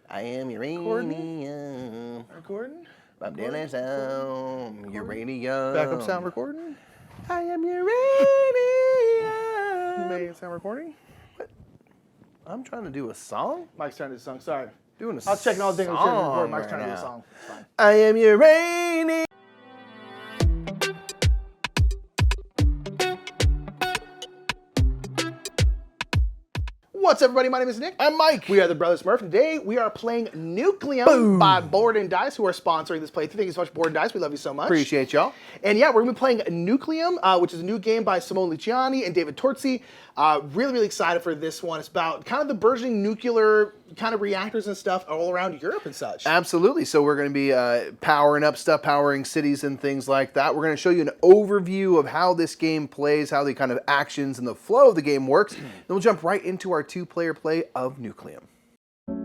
I am uranium. Recording? I'm down sound. Uranium. Backup sound recording? I am uranium. Main sound recording? What? I'm trying to do a song? Mike's trying to do a song, sorry. Doing a I was checking all the things I was trying to record. Mike's right trying to do a now. song. It's fine. I am uranium. What's up, everybody? My name is Nick. I'm Mike. We are the Brothers Murph. Today, we are playing Nucleum Boom. by Board and Dice, who are sponsoring this playthrough. Thank you so much, Board and Dice. We love you so much. Appreciate y'all. And yeah, we're going to be playing Nucleum, which is a new game by Simone Luciani and David Torzi. Really excited for this one. It's about kind of the burgeoning nuclear kind of reactors and stuff all around Europe and such. Absolutely. So we're going to be powering up stuff, powering cities and things like that. We're going to show you an overview of how this game plays, how the kind of actions and the flow of the game works. Then we'll jump right into our two-player play of Nucleum.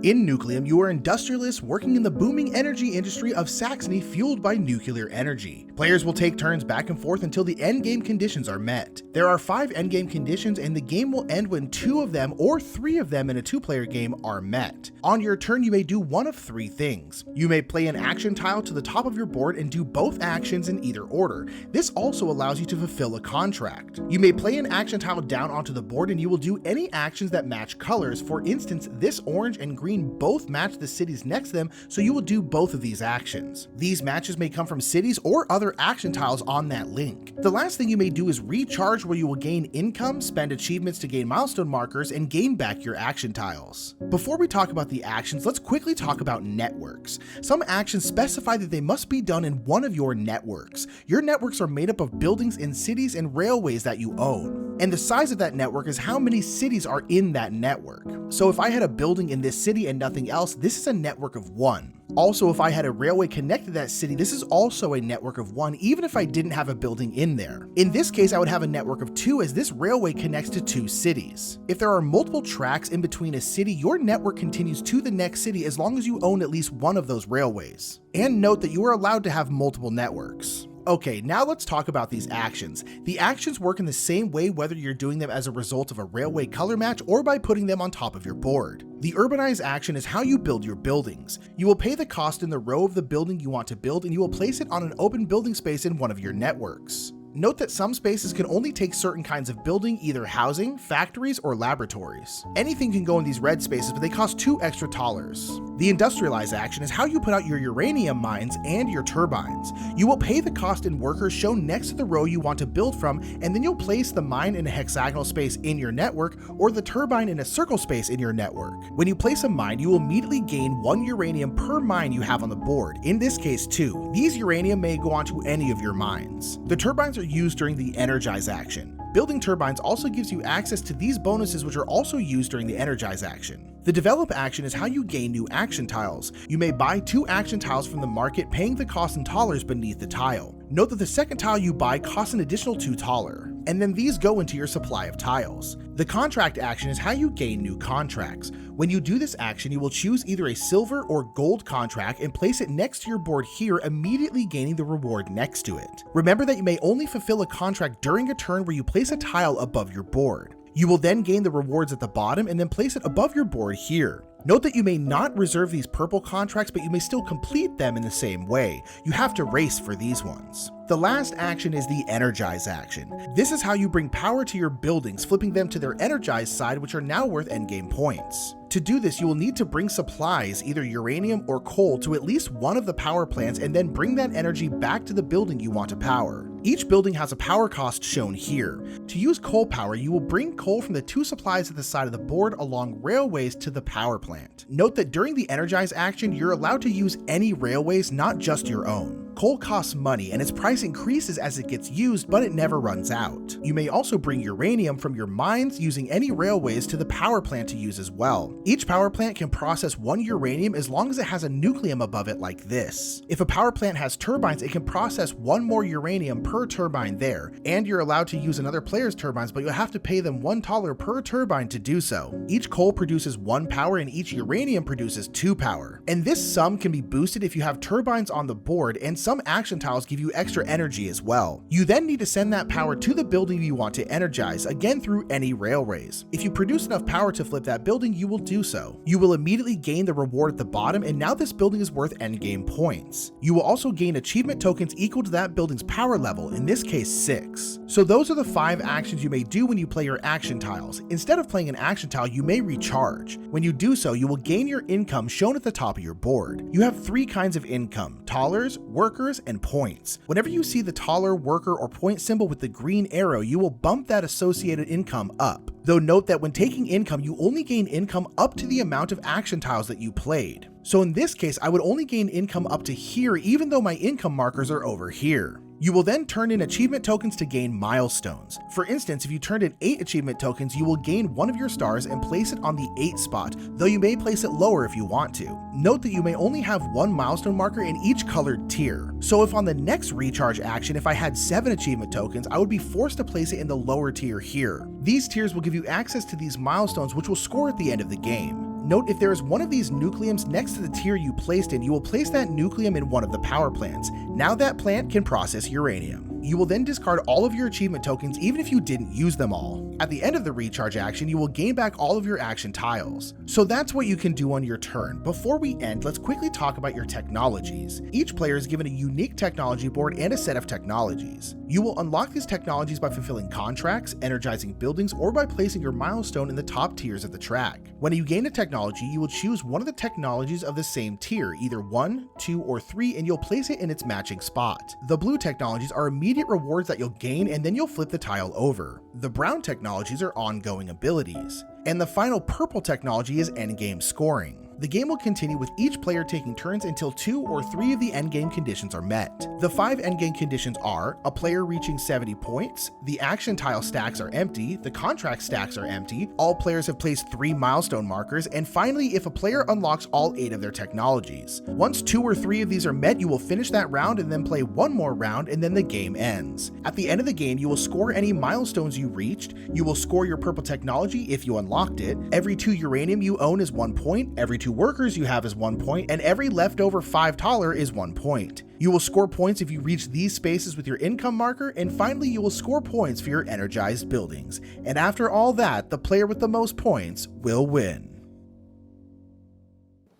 In Nucleum, you are industrialists working in the booming energy industry of Saxony fueled by nuclear energy. Players will take turns back and forth until the endgame conditions are met. There are 5 endgame conditions, and the game will end when 2 of them or 3 of them in a 2-player game are met. On your turn, you may do one of 3 things. You may play an action tile to the top of your board and do both actions in either order. This also allows you to fulfill a contract. You may play an action tile down onto the board and you will do any actions that match colors. For instance, this orange and green both match the cities next to them, so you will do both of these actions. These matches may come from cities or other action tiles on that link. The last thing you may do is recharge, where you will gain income, spend achievements to gain milestone markers, and gain back your action tiles. Before we talk about the actions, let's quickly talk about networks. Some actions specify that they must be done in one of your networks. Your networks are made up of buildings in cities and railways that you own. And the size of that network is how many cities are in that network. So if I had a building in this city and nothing else, this is a network of 1. Also, if I had a railway connected to that city, this is also a network of 1, even if I didn't have a building in there. In this case, I would have a network of 2, as this railway connects to 2 cities. If there are multiple tracks in between a city, your network continues to the next city as long as you own at least one of those railways. And note that you are allowed to have multiple networks. Okay, now let's talk about these actions. The actions work in the same way whether you're doing them as a result of a railway color match or by putting them on top of your board. The urbanize action is how you build your buildings. You will pay the cost in the row of the building you want to build, and you will place it on an open building space in one of your networks. Note that some spaces can only take certain kinds of building, either housing, factories, or laboratories. Anything can go in these red spaces, but they cost 2 extra dollars. The industrialize action is how you put out your uranium mines and your turbines. You will pay the cost in workers shown next to the row you want to build from, and then you'll place the mine in a hexagonal space in your network, or the turbine in a circle space in your network. When you place a mine, you will immediately gain 1 uranium per mine you have on the board, in this case 2. These uranium may go onto any of your mines. The turbines are used during the energize action. Building turbines also gives you access to these bonuses, which are also used during the energize action. The develop action is how you gain new action tiles. You may buy 2 action tiles from the market, paying the cost in dollars beneath the tile. Note that the second tile you buy costs an additional $2, and then these go into your supply of tiles. The contract action is how you gain new contracts. When you do this action, you will choose either a silver or gold contract and place it next to your board here, immediately gaining the reward next to it. Remember that you may only fulfill a contract during a turn where you place a tile above your board. You will then gain the rewards at the bottom and then place it above your board here. Note that you may not reserve these purple contracts, but you may still complete them in the same way. You have to race for these ones. The last action is the energize action. This is how you bring power to your buildings, flipping them to their energized side, which are now worth endgame points. To do this, you will need to bring supplies, either uranium or coal, to at least one of the power plants and then bring that energy back to the building you want to power. Each building has a power cost shown here. To use coal power, you will bring coal from the 2 supplies at the side of the board along railways to the power plant. Note that during the energize action, you're allowed to use any railways, not just your own. Coal costs money, and its price increases as it gets used, but it never runs out. You may also bring uranium from your mines using any railways to the power plant to use as well. Each power plant can process 1 uranium as long as it has a nucleum above it like this. If a power plant has turbines, it can process 1 more uranium per turbine there, and you're allowed to use another player's turbines, but you'll have to pay them $1 per turbine to do so. Each coal produces 1 power and each uranium produces 2 power. And this sum can be boosted if you have turbines on the board, and some some action tiles give you extra energy as well. You then need to send that power to the building you want to energize, again through any railways. If you produce enough power to flip that building, you will do so. You will immediately gain the reward at the bottom, and now this building is worth endgame points. You will also gain achievement tokens equal to that building's power level, in this case 6. So those are the 5 actions you may do when you play your action tiles. Instead of playing an action tile, you may recharge. When you do so, you will gain your income shown at the top of your board. You have 3 kinds of income: tallers, workers, and points. Whenever you see the taller, worker, or point symbol with the green arrow, you will bump that associated income up. Though note that when taking income, you only gain income up to the amount of action tiles that you played. So in this case, I would only gain income up to here, even though my income markers are over here. You will then turn in achievement tokens to gain milestones. For instance, if you turned in 8 achievement tokens, you will gain 1 of your stars and place it on the 8 spot, though you may place it lower if you want to. Note that you may only have 1 milestone marker in each colored tier. So if on the next recharge action, if I had 7 achievement tokens, I would be forced to place it in the lower tier here. These tiers will give you access to these milestones, which will score at the end of the game. Note, if there is one of these nucleums next to the tier you placed in, you will place that nucleum in one of the power plants. Now that plant can process uranium. You will then discard all of your achievement tokens even if you didn't use them all. At the end of the recharge action, you will gain back all of your action tiles. So that's what you can do on your turn. Before we end, let's quickly talk about your technologies. Each player is given a unique technology board and a set of technologies. You will unlock these technologies by fulfilling contracts, energizing buildings, or by placing your milestone in the top tiers of the track. When you gain a technology, you will choose one of the technologies of the same tier, either 1, 2, or 3, and you'll place it in its matching spot. The blue technologies are immediate rewards that you'll gain, and then you'll flip the tile over. The brown technologies are ongoing abilities. And the final purple technology is endgame scoring. The game will continue with each player taking turns until 2 or 3 of the endgame conditions are met. The 5 endgame conditions are a player reaching 70 points, the action tile stacks are empty, the contract stacks are empty, all players have placed 3 milestone markers, and finally, if a player unlocks all 8 of their technologies. Once 2 or 3 of these are met, you will finish that round and then play one more round, and then the game ends. At the end of the game, you will score any milestones you reached, you will score your purple technology if you unlocked it, every 2 uranium you own is 1 point, every 2 workers you have is 1 point, and every leftover 5 taller is 1 point. You will score points if you reach these spaces with your income marker, and finally you will score points for your energized buildings. And after all that, the player with the most points will win.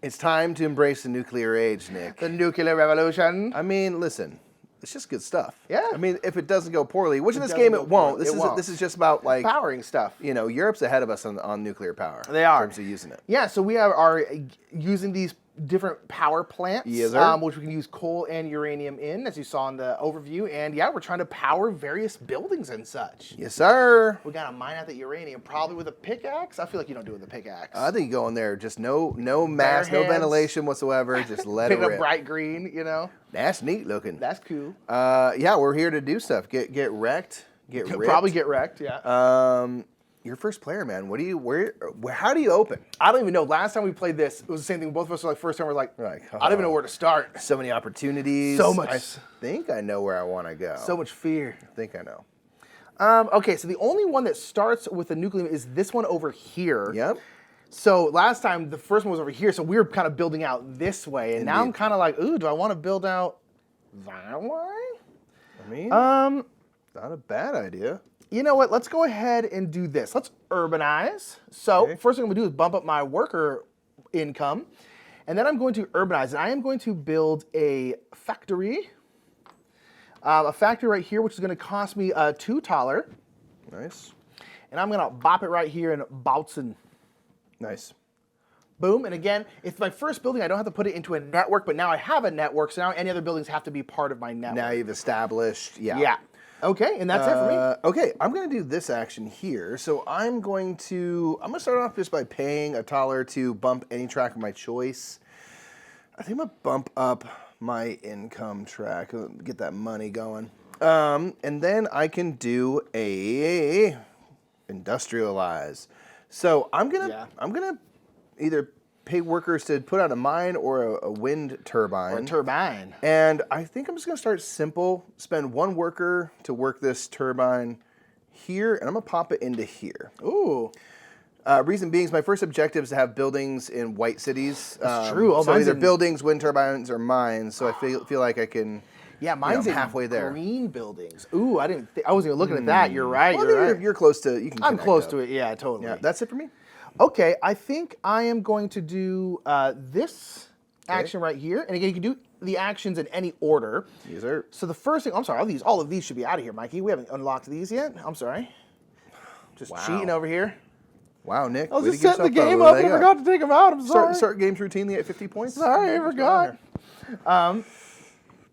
It's time to embrace the nuclear age, Nick. The nuclear revolution. I mean, listen, it's just good stuff. Yeah. I mean, if it doesn't go poorly, which in this doesn't game go it won't. poorly. This is just about like Powering stuff. you know, Europe's ahead of us on nuclear power. They are. in terms of using it. Yeah, so we are using these different power plants, Yes, sir. which we can use coal and uranium in, as you saw in the overview. And yeah, we're trying to power various buildings and such. Yes, sir. We gotta mine out the uranium, probably with a pickaxe. I feel like you don't do it with a pickaxe. I think you go in there, just no mass, no hands. ventilation whatsoever. Just let it Pick up rip. bright green, you know. That's neat looking. That's cool. Yeah, we're here to do stuff. Get wrecked. Get Could ripped. probably get wrecked. Yeah. Your first player, man. How do you open? I don't even know. Last time we played this, it was the same thing. Both of us were like, first time we're like, Right. I don't even know where to start. So many opportunities. So much. I think I know where I want to go. So much fear. I think I know. Okay, so the only one that starts with a nucleum is this one over here. Yep. So last time, the first one was over here, so we were kind of building out this way, and now I'm Indeed. kind of like, ooh, do I want to build out that way? I mean, not a bad idea. You know what? Let's go ahead and do this. Let's urbanize. So Okay. first thing I'm going to do is bump up my worker income, and then I'm going to urbanize, and I am going to build a factory. A factory right here, which is going to cost me 2 taller, Nice. and I'm going to bop it right here in Bautzen. Nice. Boom, and again, it's my first building. I don't have to put it into a network, but now I have a network, so now any other buildings have to be part of my network. Now you've established. Yeah. Yeah. Okay, and that's it for me. Okay, I'm going to do this action here. So I'm going to start off just by paying a taller to bump any track of my choice. I think I'm going to bump up my income track, get that money going. And then I can do a industrialize. So I'm gonna either pay workers to put out a mine or a wind turbine. Or a turbine. And I think I'm just gonna start simple, spend 1 worker to work this turbine here, and I'm gonna pop it into here. Ooh. Reason being is my first objective is to have buildings in white cities. That's true. Oh, so mine's either in- buildings, wind turbines, or mines. So I feel like I can Yeah, mine's in halfway there. green buildings. Ooh, I wasn't even looking at that. You're right. Well, You're right. you're close to. You can. I'm connect close up. to it. Yeah, totally. Yeah, that's it for me. Okay, I think I am going to do this action right here. And again, you can do the actions in any order. Yes, sir. So the first thing, I'm sorry, all of these should be out of here, Mikey. We haven't unlocked these yet. I'm sorry. Just cheating over here. Wow, Nick. I was way just to get setting the yourself game up. up and I forgot to take them out. I'm sorry. Start games routinely at 50 points. Sorry, I forgot.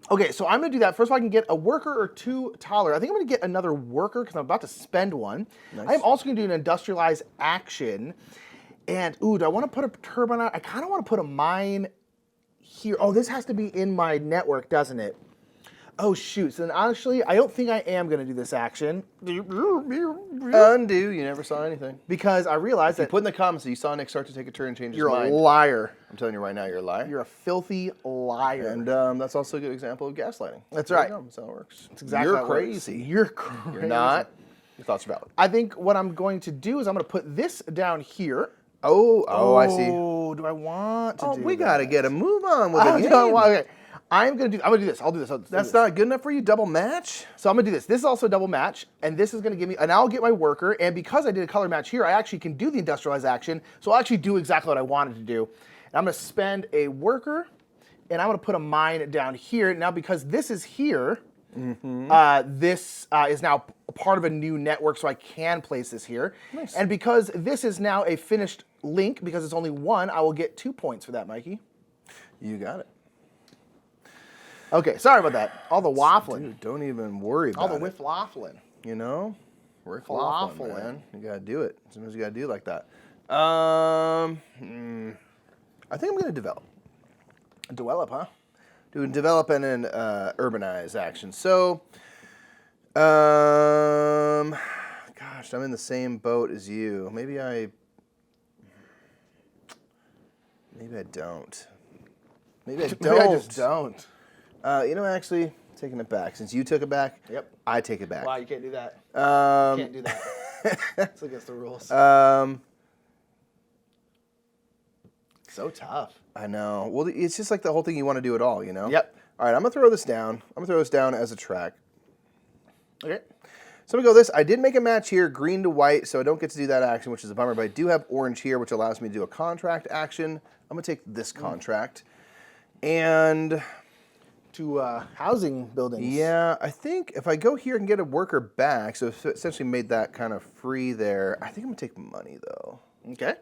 Okay, so I'm going to do that. First of all, I can get a worker or 2 taller. I think I'm going to get another worker because I'm about to spend one. Nice. I'm also going to do an industrialized action. And, ooh, do I want to put a turbine out? I kind of want to put a mine here. Oh, this has to be in my network, doesn't it? Oh, shoot. So then, honestly, I don't think I am going to do this action. Undo. You never saw anything. Because I realized that Put in the comments that you saw Nick start to take a turn and change his you're mind. a liar. I'm telling you right now, you're a liar. You're a filthy liar. And that's also a good example of gaslighting. That's There you right. go. That's how it works. That's exactly You're how it works. crazy. You're crazy. You're not. Your thoughts are valid. I think what I'm going to do is I'm going to put this down here. Oh, I see. Oh, do I want to do We that? got to get a move on with I the don't game. want- okay. I'm going to do this. I'll do this. That's not good enough for you? Double match? So I'm going to do this. This is also a double match, and this is going to give me, and I'll get my worker, and because I did a color match here, I actually can do the industrialized action, so I'll actually do exactly what I wanted to do. And I'm going to spend a worker, and I'm going to put a mine down here. Now, because this is here, this is now a part of a new network, so I can place this here. Nice. And because this is now a finished link, because it's only 1, I will get 2 points for that, Mikey. You got it. Okay, sorry about that. All the waffling. Dude, don't even worry about All the it. whiff waffling. You know? We're Falafel, waffling, man. man. You got to do it. Sometimes you got to do it like that. I think I'm going to develop. Develop, huh? Do develop and an urbanize action. So, gosh, I'm in the same boat as you. Maybe I don't. Maybe I don't. Maybe I just don't. Actually, taking it back. Since you took it back, Yep. I take it back. Wow, you can't do that. Um, Can't do that. It's against the rules. So tough. I know. Well, it's just like the whole thing you want to do it all, you know? Yep. All right, I'm going to throw this down. I'm going to throw this down as a track. Okay. So I'm going to go this. I did make a match here, green to white, so I don't get to do that action, which is a bummer, but I do have orange here, which allows me to do a contract action. I'm going to take this contract. And To housing buildings. yeah, I think if I go here and get a worker back, so essentially made that kind of free there, I think I'm going to take money, though. Okay.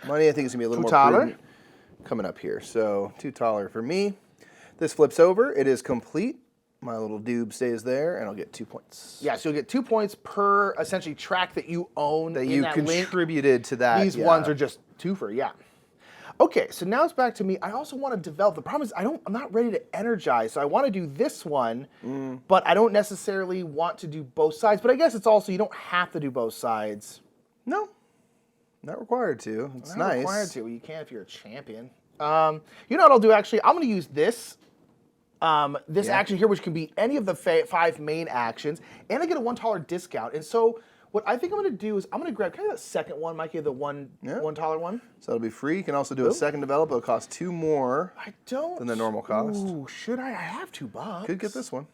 Money, I think, is going to be a little more $2 prudent coming up here. So $2 for me. This flips over. It is complete. My little doob stays there, and I'll get 2 points. Yeah, so you'll get 2 points per essentially track that you own That in you that link. contributed to that. These yeah. ones are just twofer, yeah. Okay, so now it's back to me. I also want to develop. The problem is I'm not ready to energize, so I want to do this one, but I don't necessarily want to do both sides. But I guess it's also, you don't have to do both sides. No, not required to. It's Not nice. required to. You can if you're a champion. You know what I'll do, actually? I'm going to use this. This action here, which can be any of the 5 main actions, and I get a $1 discount. And so what I think I'm going to do is I'm going to grab, can I have that second one, Mikey, the $1 one? So it'll be free. You can also do a second develop. It'll cost 2 more I don't. than the normal cost. Ooh, should I? I have $2. Could get this one.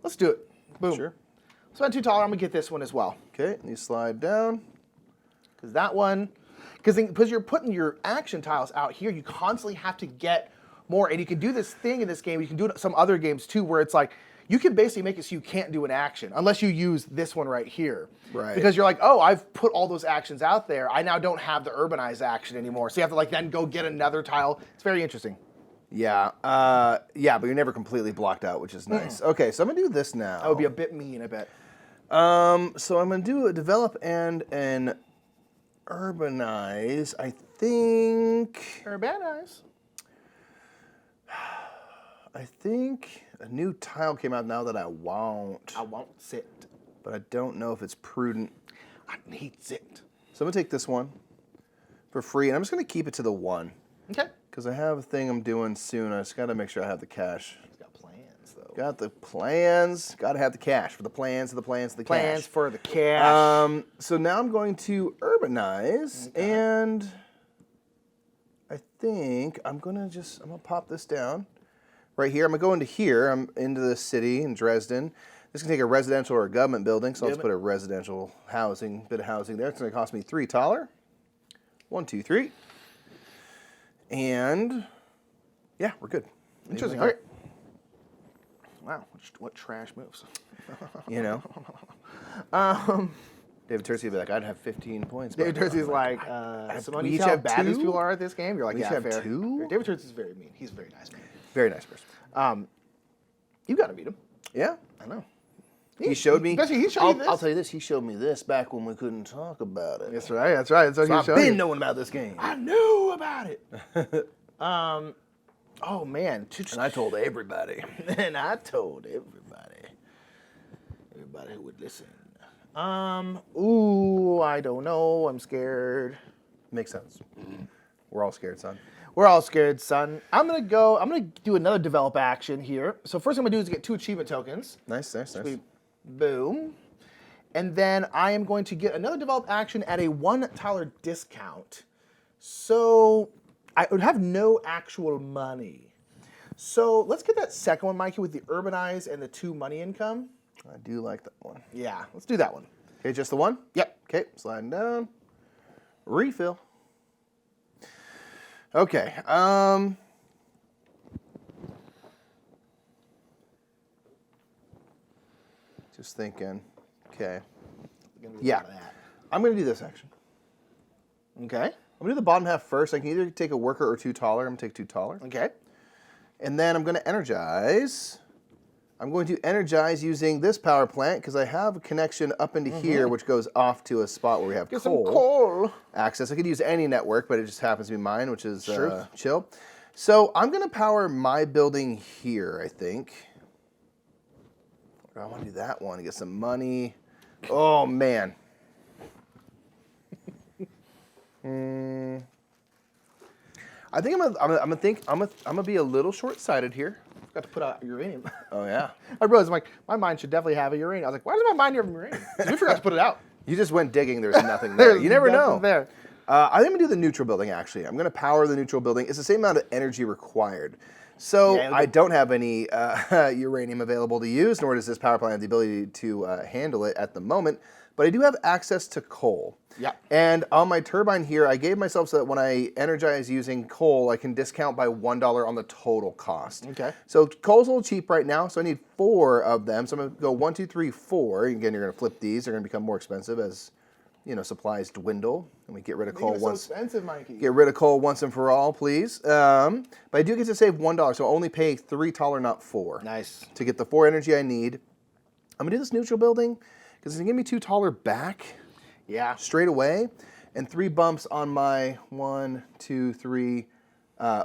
Let's do it. Boom. Sure. Spend $2. I'm going to get this one as well. Okay, and you slide down. Because that one, because you're putting your action tiles out here, you constantly have to get more. And you can do this thing in this game. You can do it in some other games too, where it's like, you can basically make it so you can't do an action unless you use this one right here. Right. Because you're like, oh, I've put all those actions out there. I now don't have the urbanize action anymore. So you have to like then go get another tile. It's very interesting. Yeah, yeah, but you're never completely blocked out, which is nice. Okay, so I'm gonna do this now. That would be a bit mean, I bet. So I'm gonna do a develop and an urbanize. I think. Urbanize. I think a new tile came out now that I won't. I won't sit. But I don't know if it's prudent. I need sit. So I'm gonna take this one for free, and I'm just gonna keep it to the 1. Okay. Because I have a thing I'm doing soon. I just gotta make sure I have the cash. He's got plans, though. Got the plans. Gotta have the cash for the plans, the plans, the Plans cash. for the cash. So now I'm going to urbanize, and I think I'm gonna pop this down right here. I'm going to go into here. I'm into the city in Dresden. This can take a residential or a government building, so let's put a residential housing, bit of housing there. It's going to cost me $3. 1, 2, 3. And yeah, we're good. Interesting. All right. Wow, what trash moves. You know. David Turcey would be like, I'd have 15 points. David Turcey's like, Simone, you see how bad these people are at this game? You're like, yeah, fair. David Turcey's very mean. He's a very nice man. Very nice person. You got to beat him. Yeah. I know. He showed me. He showed you this. I'll tell you this. He showed me this back when we couldn't talk about it. That's right. That's right. So I've been knowing about this game. I knew about it. Oh man. And I told everybody. And I told everybody. Everybody who would listen. Ooh, I don't know. I'm scared. Makes sense. We're all scared, son. We're all scared, son. I'm gonna do another develop action here. So first I'm gonna do is get 2 achievement tokens. Nice. Boom. And then I am going to get another develop action at a $1 discount. So I would have no actual money. So let's get that second one, Mikey, with the urbanize and the 2 money income. I do like that one. Yeah, let's do that one. Okay, just the one? Yep. Okay, sliding down. Refill. Okay. Just thinking. Okay. Yeah. I'm going to do this action. Okay. I'm going to do the bottom half first. I can either take a worker or 2 taller. I'm going to take 2 taller. Okay. And then I'm going to energize. I'm going to energize using this power plant because I have a connection up into here which goes off to a spot where we have Get some coal access. I could use any network, but it just happens to be mine, which is chill. So I'm going to power my building here, I think. I want to do that one to get some money. Oh, man. I think I'm gonna be a little short-sighted here. Got to put out uranium. Oh yeah. I realized I'm like, my mine should definitely have a uranium. I was like, why does my mine have uranium? We forgot to put it out. You just went digging. There's nothing there. You never know. There. I think I'm gonna do the neutral building. Actually, I'm gonna power the neutral building. It's the same amount of energy required. So I don't have any uranium available to use, nor does this power plant have the ability to handle it at the moment. But I do have access to coal. Yeah. And on my turbine here, I gave myself so that when I energize using coal, I can discount by $1 on the total cost. Okay. So coal's a little cheap right now, so I need 4 of them. So I'm going to go 1, 2, 3, 4. Again, you're going to flip these. They're going to become more expensive as supplies dwindle, and we get rid of coal once. So expensive, Mikey. Get rid of coal once and for all, please. But I do get to save $1, so I'll only pay $3 taller, not 4. Nice. To get the 4 energy I need. I'm going to do this neutral building because it's going to give me 2 taller back. Yeah. Straight away, and 3 bumps on my 1, 2, 3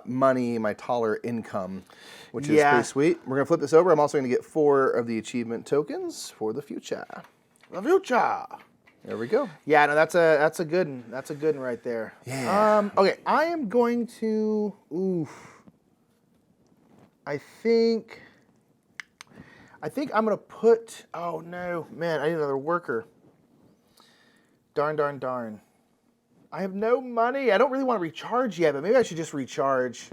money, my taller income, which is pretty sweet. We're gonna flip this over. I'm also gonna get 4 of the achievement tokens for the future. The future. There we go. Yeah, no, that's a good one. That's a good one right there. Yeah. Okay, I am going to. I think I'm gonna put. Oh no, man! I need another worker. Darn. I have no money. I don't really want to recharge yet, but maybe I should just recharge.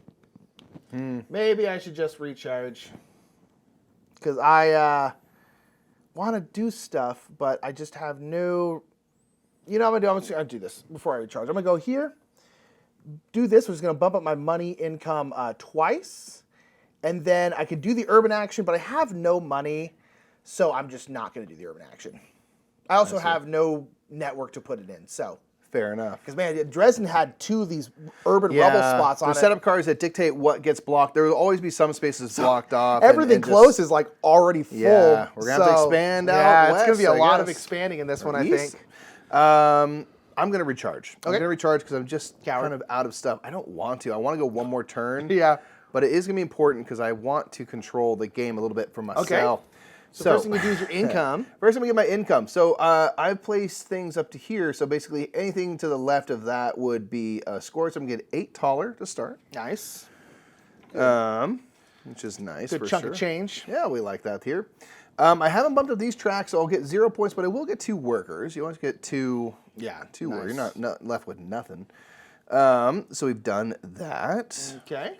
Maybe I should just recharge. Because I want to do stuff, but I just have no... I'm going to do this before I recharge. I'm going to go here, do this, which is going to bump up my money income twice. And then I could do the urban action, but I have no money, so I'm just not going to do the urban action. I also have no network to put it in, so. Fair enough. Because, man, Dresden had 2 of these urban rubble spots on it. There's setup cards that dictate what gets blocked. There will always be some spaces blocked off. Everything close is like already full. Yeah, we're going to have to expand out Yeah, it's west, going to be a lot of guess. expanding in this one, I think. I'm going to recharge. Okay. I'm going to recharge because I'm just kind of out of stuff. I don't want to. I want to go one more turn. Yeah. But it is going to be important because I want to control the game a little bit for myself. Okay. So first thing you do is your income. First I'm going to get my income. So I've placed things up to here. So basically anything to the left of that would be a score. So I'm going to get 8 taller to start. Nice. Which is nice Good for chunk sure. of change. Yeah, we like that here. I haven't bumped up these tracks, so I'll get 0 points, but I will get 2 workers. You want to get 2 workers. You're not left with nothing. So we've done that. Okay.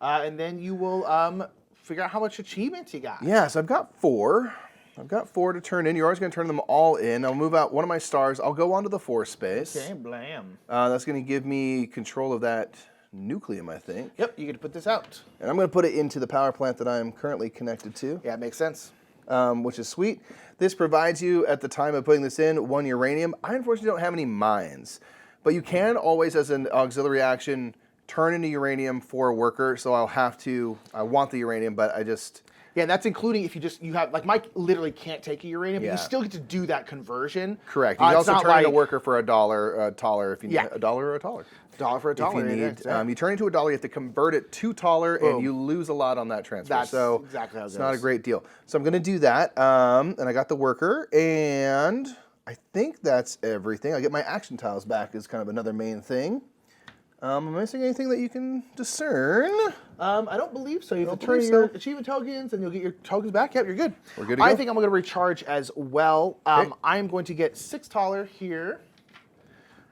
and then you will figure out how much achievements you got. Yeah, so I've got 4. I've got 4 to turn in. You're always going to turn them all in. I'll move out one of my stars. I'll go onto the 4 space. Okay, blam. That's going to give me control of that Nucleum, I think. Yep, you get to put this out. And I'm going to put it into the power plant that I'm currently connected to. Yeah, it makes sense. Which is sweet. This provides you, at the time of putting this in, 1 uranium. I unfortunately don't have any mines. But you can always, as an auxiliary action, turn into uranium for a worker. So I want the uranium, but I just... Yeah, and that's including if you have, like Mike literally can't take a uranium, but you still get to do that conversion. Correct. You can also turn into a like, worker for $1 taller if you need $1 or a taller. $1 for a dollar. If you need, you turn into $1, you have to convert it to taller, and you lose a lot on that transfer. That's so exactly how it it's goes. not a great deal. So I'm going to do that, and I got the worker, and I think that's everything. I get my action tiles back is kind of another main thing. Am I missing anything that you can discern? I don't believe so. You have to turn your achievement tokens, and you'll get your tokens back. Yep, you're good. We're good to go. I think I'm going to recharge as well. Okay. I'm going to get $6 here.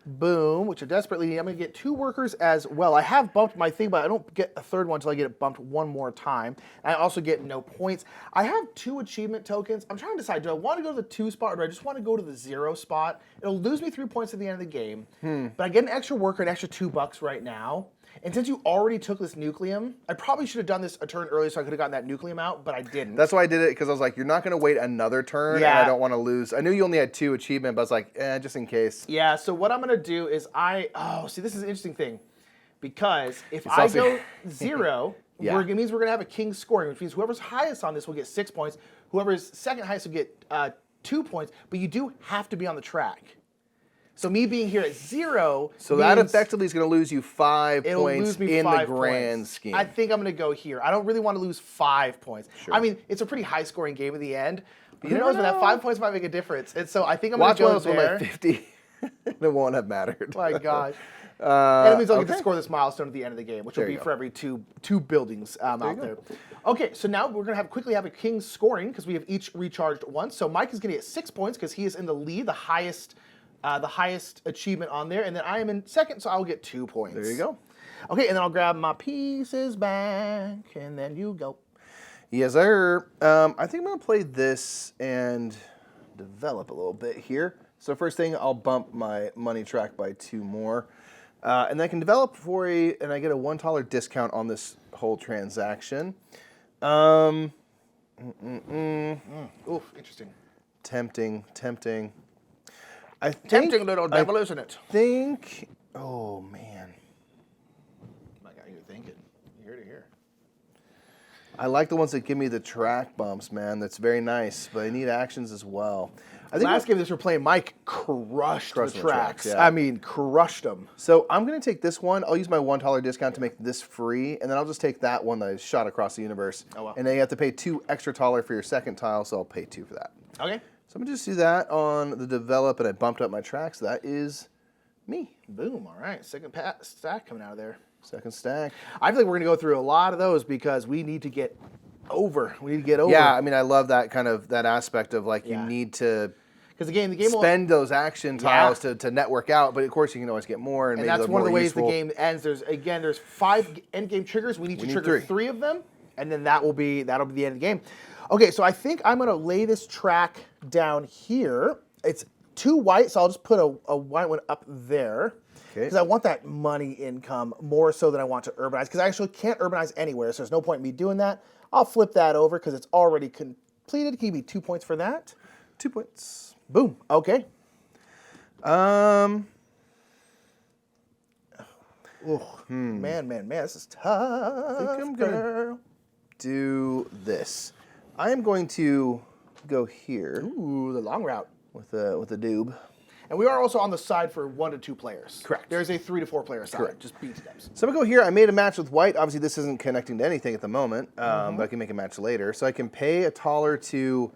Boom, which I desperately need. I'm going to get 2 workers as well. I have bumped my thing, but I don't get a third one until I get it bumped one more time. And I also get no points. I have 2 achievement tokens. I'm trying to decide, do I want to go to the 2 spot or do I just want to go to the 0 spot? It'll lose me 3 points at the end of the game. But I get an extra worker, an extra $2 right now. And since you already took this Nucleum, I probably should have done this a turn earlier so I could have gotten that Nucleum out, but I didn't. That's why I did it, because I was like, you're not going to wait another turn, and I don't want to lose. I knew you only had 2 achievement, but I was like, just in case. Yeah, so what I'm going to do is see, this is an interesting thing. Because if I go 0, it means we're going to have a king scoring, which means whoever's highest on this will get 6 points. Whoever's second highest will get 2 points, but you do have to be on the track. So me being here at 0, so that effectively is going to lose you 5 points in the grand points. scheme. I think I'm going to go here. I don't really want to lose 5 points. Sure. I mean, it's a pretty high-scoring game in the end. But who knows, but that 5 points might make a difference. And so I think I'm going to go there. Watch 50. It won't have mattered. My gosh. And it means I'll get to okay. score this milestone at the end of the game, which will be for every two buildings out there. Okay, so now we're going to quickly have a king scoring because we have each recharged once. So Mike is going to get 6 points because he is in the lead, the highest achievement on there, and then I am in second, so I'll get 2 points. There you go. Okay, and then I'll grab my pieces back, and then you go. Yes, sir. I think I'm going to play this and develop a little bit here. So first thing, I'll bump my money track by 2 more. And then I can develop and I get a $1 discount on this whole transaction. Oof, interesting. Tempting. Tempting little devil, isn't it? Oh man. My God, you're thinking. You're to here. I like the ones that give me the track bumps, man. That's very nice, but I need actions as well. I think last game this we're playing, Mike crushed the tracks. Yeah. I mean, crushed them. So I'm going to take this one. I'll use my $1 discount to make this free, and then I'll just take that one that I shot across the universe. Oh, wow. And then you have to pay 2 extra taller for your second tile, so I'll pay 2 for that. Okay. So I'm going to just do that on the develop, and I bumped up my tracks. So that is me. Boom. All right. Second stack coming out of there. Second stack. I feel like we're going to go through a lot of those because we need to get over. Yeah, I mean, I love that kind of that aspect of like you need to because the game spend those action tiles to network out, but of course you can always get more, and that's one of the ways the game ends. There's 5 end game triggers. We need to trigger 3 of them, and then that'll be the end of the game. Okay, so I think I'm gonna lay this track down here. It's 2 white, so I'll just put a white one up there. Because I want that money income more so than I want to urbanize. Because I actually can't urbanize anywhere, so there's no point in me doing that. I'll flip that over because it's already completed. Give me 2 points for that. 2 points. Boom. Okay. Man, This is tough. I think I'm gonna do this. I am going to go here. Ooh, the long route with a doob. And we are also on the side for 1 to 2 players. Correct. There's a 3 to 4 player side. Correct. Just beat steps. So I'm going to go here. I made a match with white. Obviously, this isn't connecting to anything at the moment, but I can make a match later. So I can pay a taller to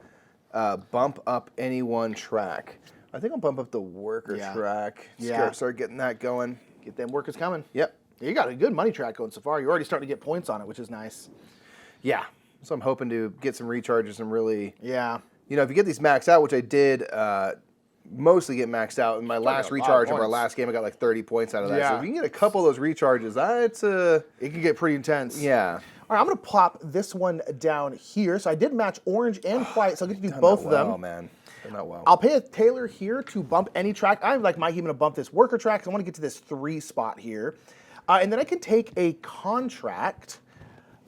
bump up any one track. I think I'll bump up the worker track. Start getting that going. Get them workers coming. Yep. You got a good money track going so far. You're already starting to get points on it, which is nice. Yeah. So I'm hoping to get some recharges and really... Yeah. You know, if you get these maxed out, which I did mostly get maxed out. In my last a lot of recharge of our points. last game, I got like 30 points out of that. Yeah. So if you can get a couple of those recharges, It can get pretty intense. yeah. All right, I'm going to plop this one down here. So I did match orange and white, so I'll get to do both of them. Oh, man. Done that well. I'll pay a tailor here to bump any track. I'm like Mikey, I'm going to bump this worker track because I want to get to this 3 spot here. And then I can take a contract.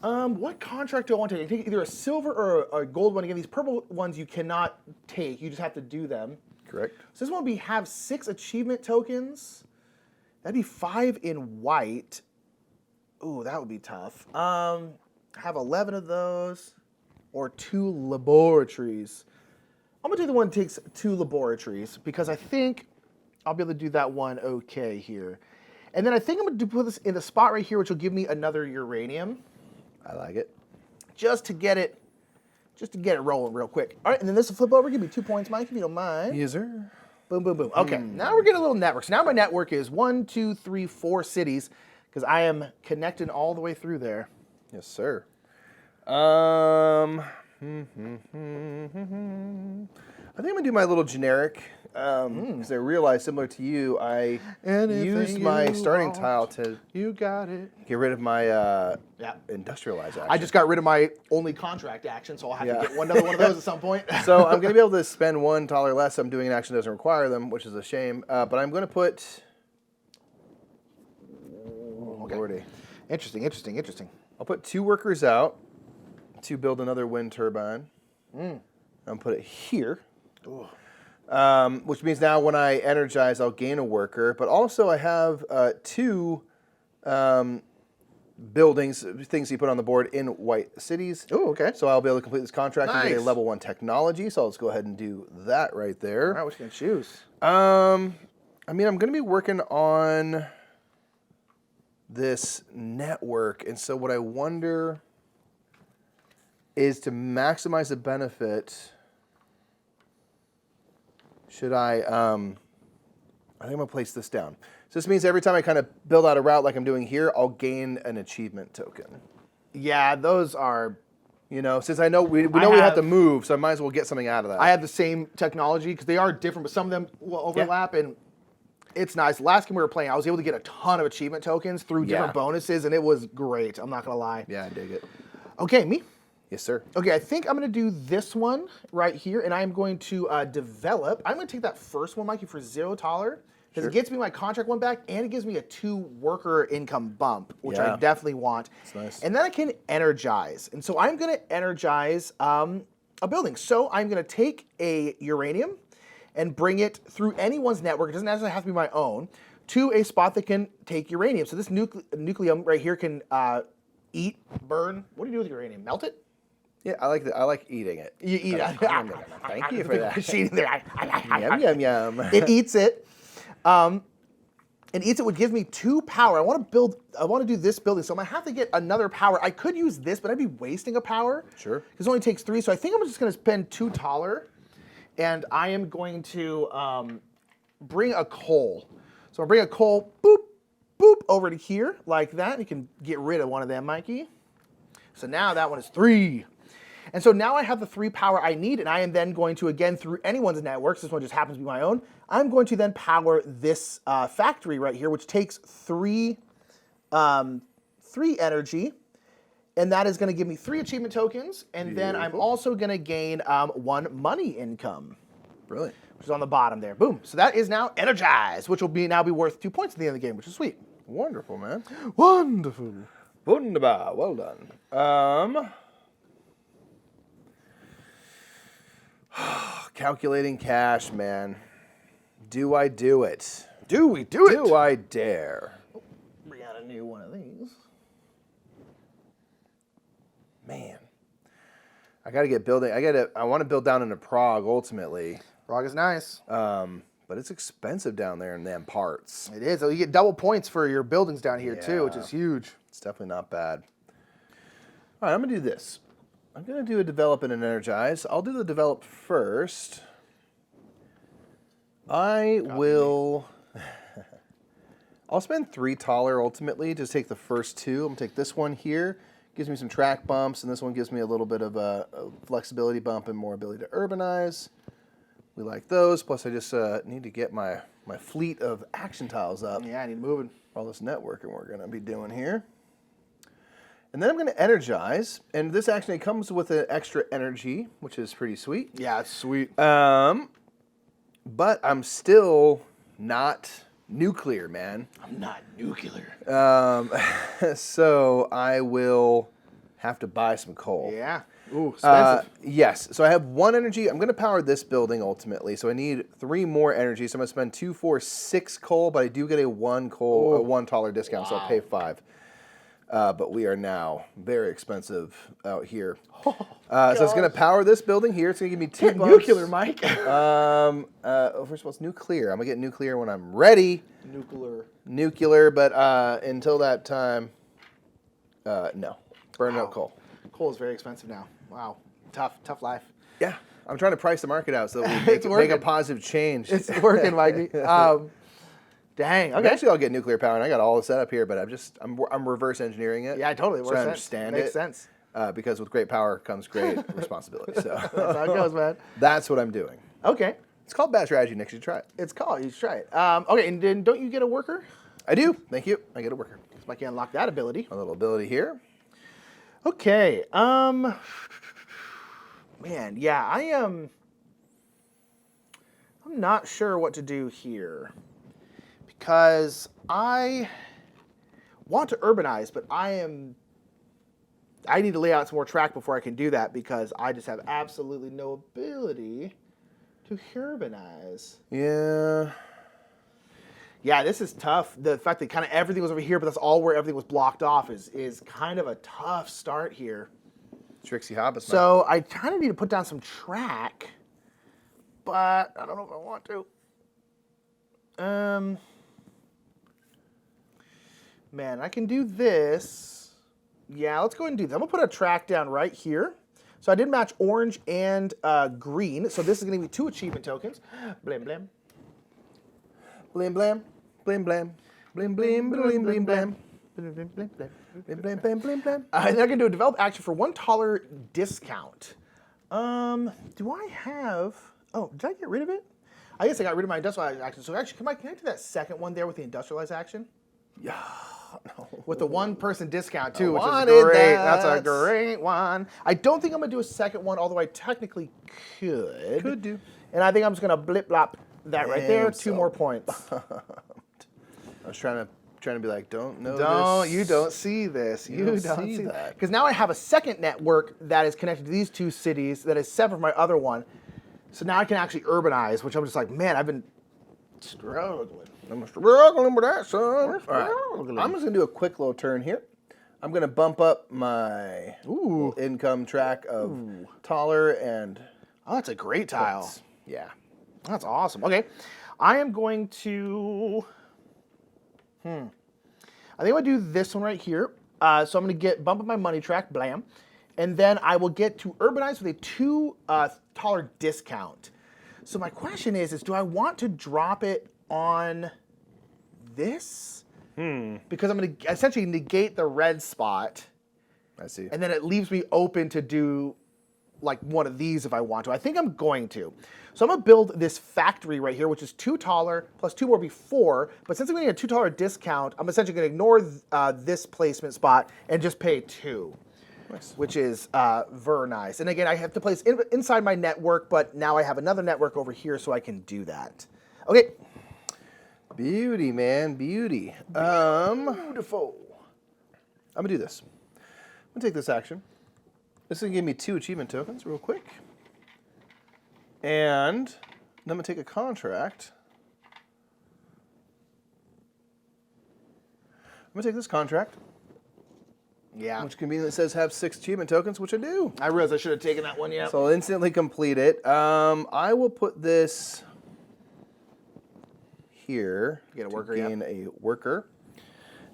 What contract do I want to take? I can take either a silver or a gold one. Again, these purple ones you cannot take. You just have to do them. Correct. So this one would be have 6 achievement tokens. That'd be 5 in white. Ooh, that would be tough. Have 11 of those or 2 laboratories. I'm gonna take the one that takes 2 laboratories because I think I'll be able to do that one okay here. And then I think I'm gonna put this in the spot right here, which will give me another uranium. I like it. Just to get it rolling real quick. All right, and then this will flip over. Give me 2 points, Mike, if you don't mind. Yes, sir. Boom, boom, boom. Okay, now we're getting a little network. So now my network is 1, 2, 3, 4 cities because I am connecting all the way through there. Yes, sir. I think I'm gonna do my little generic because I realized, similar to you, I used my starting tile to You got it. get rid of my Yeah. industrialize action. I just got rid of my only contract action, so I'll have to get another one of those at some point. So I'm going to be able to spend $1 less. I'm doing an action that doesn't require them, which is a shame. But I'm going to put. Lordy. Interesting. I'll put 2 workers out to build another wind turbine. I'll put it here. Which means now when I energize, I'll gain a worker. But also I have 2 buildings, things you put on the board in white cities. Oh, okay. So I'll be able to complete this contract and get a Nice. level 1 technology. So let's go ahead and do that right there. All right, what you gonna choose? I mean, I'm going to be working on this network. And so what I wonder is to maximize the benefit, should I think I'm going to place this down. So this means every time I kind of build out a route like I'm doing here, I'll gain an achievement token. Yeah, those are. You know, since I know we have to move, so I might as well get something out of that. I have the same technology because they are different, but some of them will overlap, and it's nice. Last game we were playing, I was able to get a ton of achievement tokens through different bonuses, and it was great. I'm not gonna lie. Yeah, I dig it. Okay, me. Yes, sir. Okay, I think I'm going to do this one right here, and I'm going to develop. I'm going to take that first one, Mikey, for $0, because it gets me my contract one back, and it gives me a 2 worker income bump, which I definitely want. That's nice. And then I can energize. And so I'm going to energize a building. So I'm going to take a uranium and bring it through anyone's network. It doesn't necessarily have to be my own, to a spot that can take uranium. So this nucleum right here can eat, burn. What do you do with uranium? Melt it? Yeah, I like that. I like eating it. You eat it. Thank you for that. Machine in there. Yum, yum, yum. It eats it. And eats it would give me 2 power. I want to do this building, so I'm gonna have to get another power. I could use this, but I'd be wasting a power. Sure. Because it only takes 3, so I think I'm just gonna spend 2 taller, and I am going to bring a coal. So I'll bring a coal, boop, boop, over to here, like that. You can get rid of one of them, Mikey. So now that one is 3. And so now I have the 3 power I need, and I am then going to, again, through anyone's networks, this one just happens to be my own, I'm going to then power this factory right here, which takes 3 energy, and that is going to give me 3 achievement tokens, and then I'm also going to gain 1 money income. Brilliant. Which is on the bottom there. Boom. So that is now energized, which will now be worth 2 points at the end of the game, which is sweet. Wonderful, man. Wonderful. Wunderbar. Well done. Calculating cash, man. Do I do it? Do we do it? Do I dare? Bring out a new one of these. Man. I got to get building. I want to build down into Prague ultimately. Prague is nice. But it's expensive down there in them parts. It is. So you get double points for your buildings down here too, which is huge. It's definitely not bad. All right, I'm going to do this. I'm going to do a develop and an energize. I'll do the develop first. I'll spend 3 taller ultimately. Just take the first 2. I'm going to take this one here. Gives me some track bumps, and this one gives me a little bit of a flexibility bump and more ability to urbanize. We like those. Plus, I just need to get my fleet of action tiles up. Yeah, I need moving. All this networking we're going to be doing here. And then I'm going to energize. And this actually comes with an extra energy, which is pretty sweet. Yeah, it's sweet. But I'm still not nuclear, man. I'm not nuclear. So I will have to buy some coal. Yeah. Ooh, expensive. Yes. So I have 1 energy. I'm going to power this building ultimately. So I need 3 more energy. So I'm going to spend 2, 4, 6 coal, but I do get a 1 taller discount, so I'll pay 5. But we are now very expensive out here. So it's going to power this building here. It's going to give me 2 bucks. Nuclear, Mike. First of all, it's nuclear. I'm going to get nuclear when I'm ready. Nuclear, but until that time, no. Burn up coal. Coal is very expensive now. Wow. Tough life. Yeah. I'm trying to price the market out so that we make a positive change. It's working, Mikey. Dang. Okay. Eventually I'll get nuclear power, and I got all the setup here, but I'm reverse engineering it. Yeah, totally. So I understand Makes sense. Because with great power comes great responsibility. So That's how it goes, man. That's what I'm doing. Okay. It's called bad strategy, Nick. You should try it. It's called. You should try it. Okay, and then don't you get a worker? I do. Thank you. I get a worker. So I can unlock that ability. A little ability here. Okay. Man, yeah, I'm not sure what to do here because I want to urbanize, but I need to lay out some more track before I can do that because I just have absolutely no ability to urbanize. Yeah. Yeah, this is tough. The fact that kind of everything was over here, but that's all where everything was blocked off is kind of a tough start here. Trixie Hobbits. So I kind of need to put down some track, but I don't know if I want to. Man, I can do this. Yeah, let's go ahead and do that. I'm gonna put a track down right here. So I did match orange and green. So this is gonna be 2 achievement tokens. Blam blam. Blim blam. Blim blam. Blim blim blim blim blam. Blim blim blim blim blim. And then I can do a develop action for 1 taller discount. Do I have? Oh, did I get rid of it? I guess I got rid of my industrialized action. So actually, can I do that second one there with the industrialized action? Yeah. No. With the 1-person discount too, which is wanted great. that. That's a great one. I don't think I'm gonna do a second one, although I technically could. Could do. And I think I'm just gonna blip blop that right there. 2 more points. I was trying to be like, don't You don't see this. You don't see that. Because now I have a second network that is connected to these 2 cities that is separate from my other one. So now I can actually urbanize, which I'm just like, man, I've been struggling. I'm struggling with that, son. All right. I'm just going to do a quick little turn here. I'm going to bump up my income track of taller and... Oh, that's a great tile. points. Yeah. That's awesome. Okay. I am going to... I think I'm going to do this one right here. So I'm going to bump up my money track, blam. And then I will get to urbanize with a 2 taller discount. So my question is do I want to drop it on this? Because I'm going to essentially negate the red spot. I see. And then it leaves me open to do like one of these if I want to. I think I'm going to. So I'm going to build this factory right here, which is 2 taller, plus 2 more will be 4. But since I'm getting a 2 taller discount, I'm essentially going to ignore this placement spot and just pay 2. Nice. Which is very nice. And again, I have to place inside my network, but now I have another network over here so I can do that. Okay. Beauty, man. Beauty. Beautiful. I'm going to do this. I'm going to take this action. This is going to give me 2 achievement tokens real quick. And then I'm going to take a contract. I'm going to take this contract. Yeah. Which conveniently says have 6 achievement tokens, which I do. I realized I should have taken that one, yeah. So I'll instantly complete it. I will put this here. Get a worker, to gain a worker.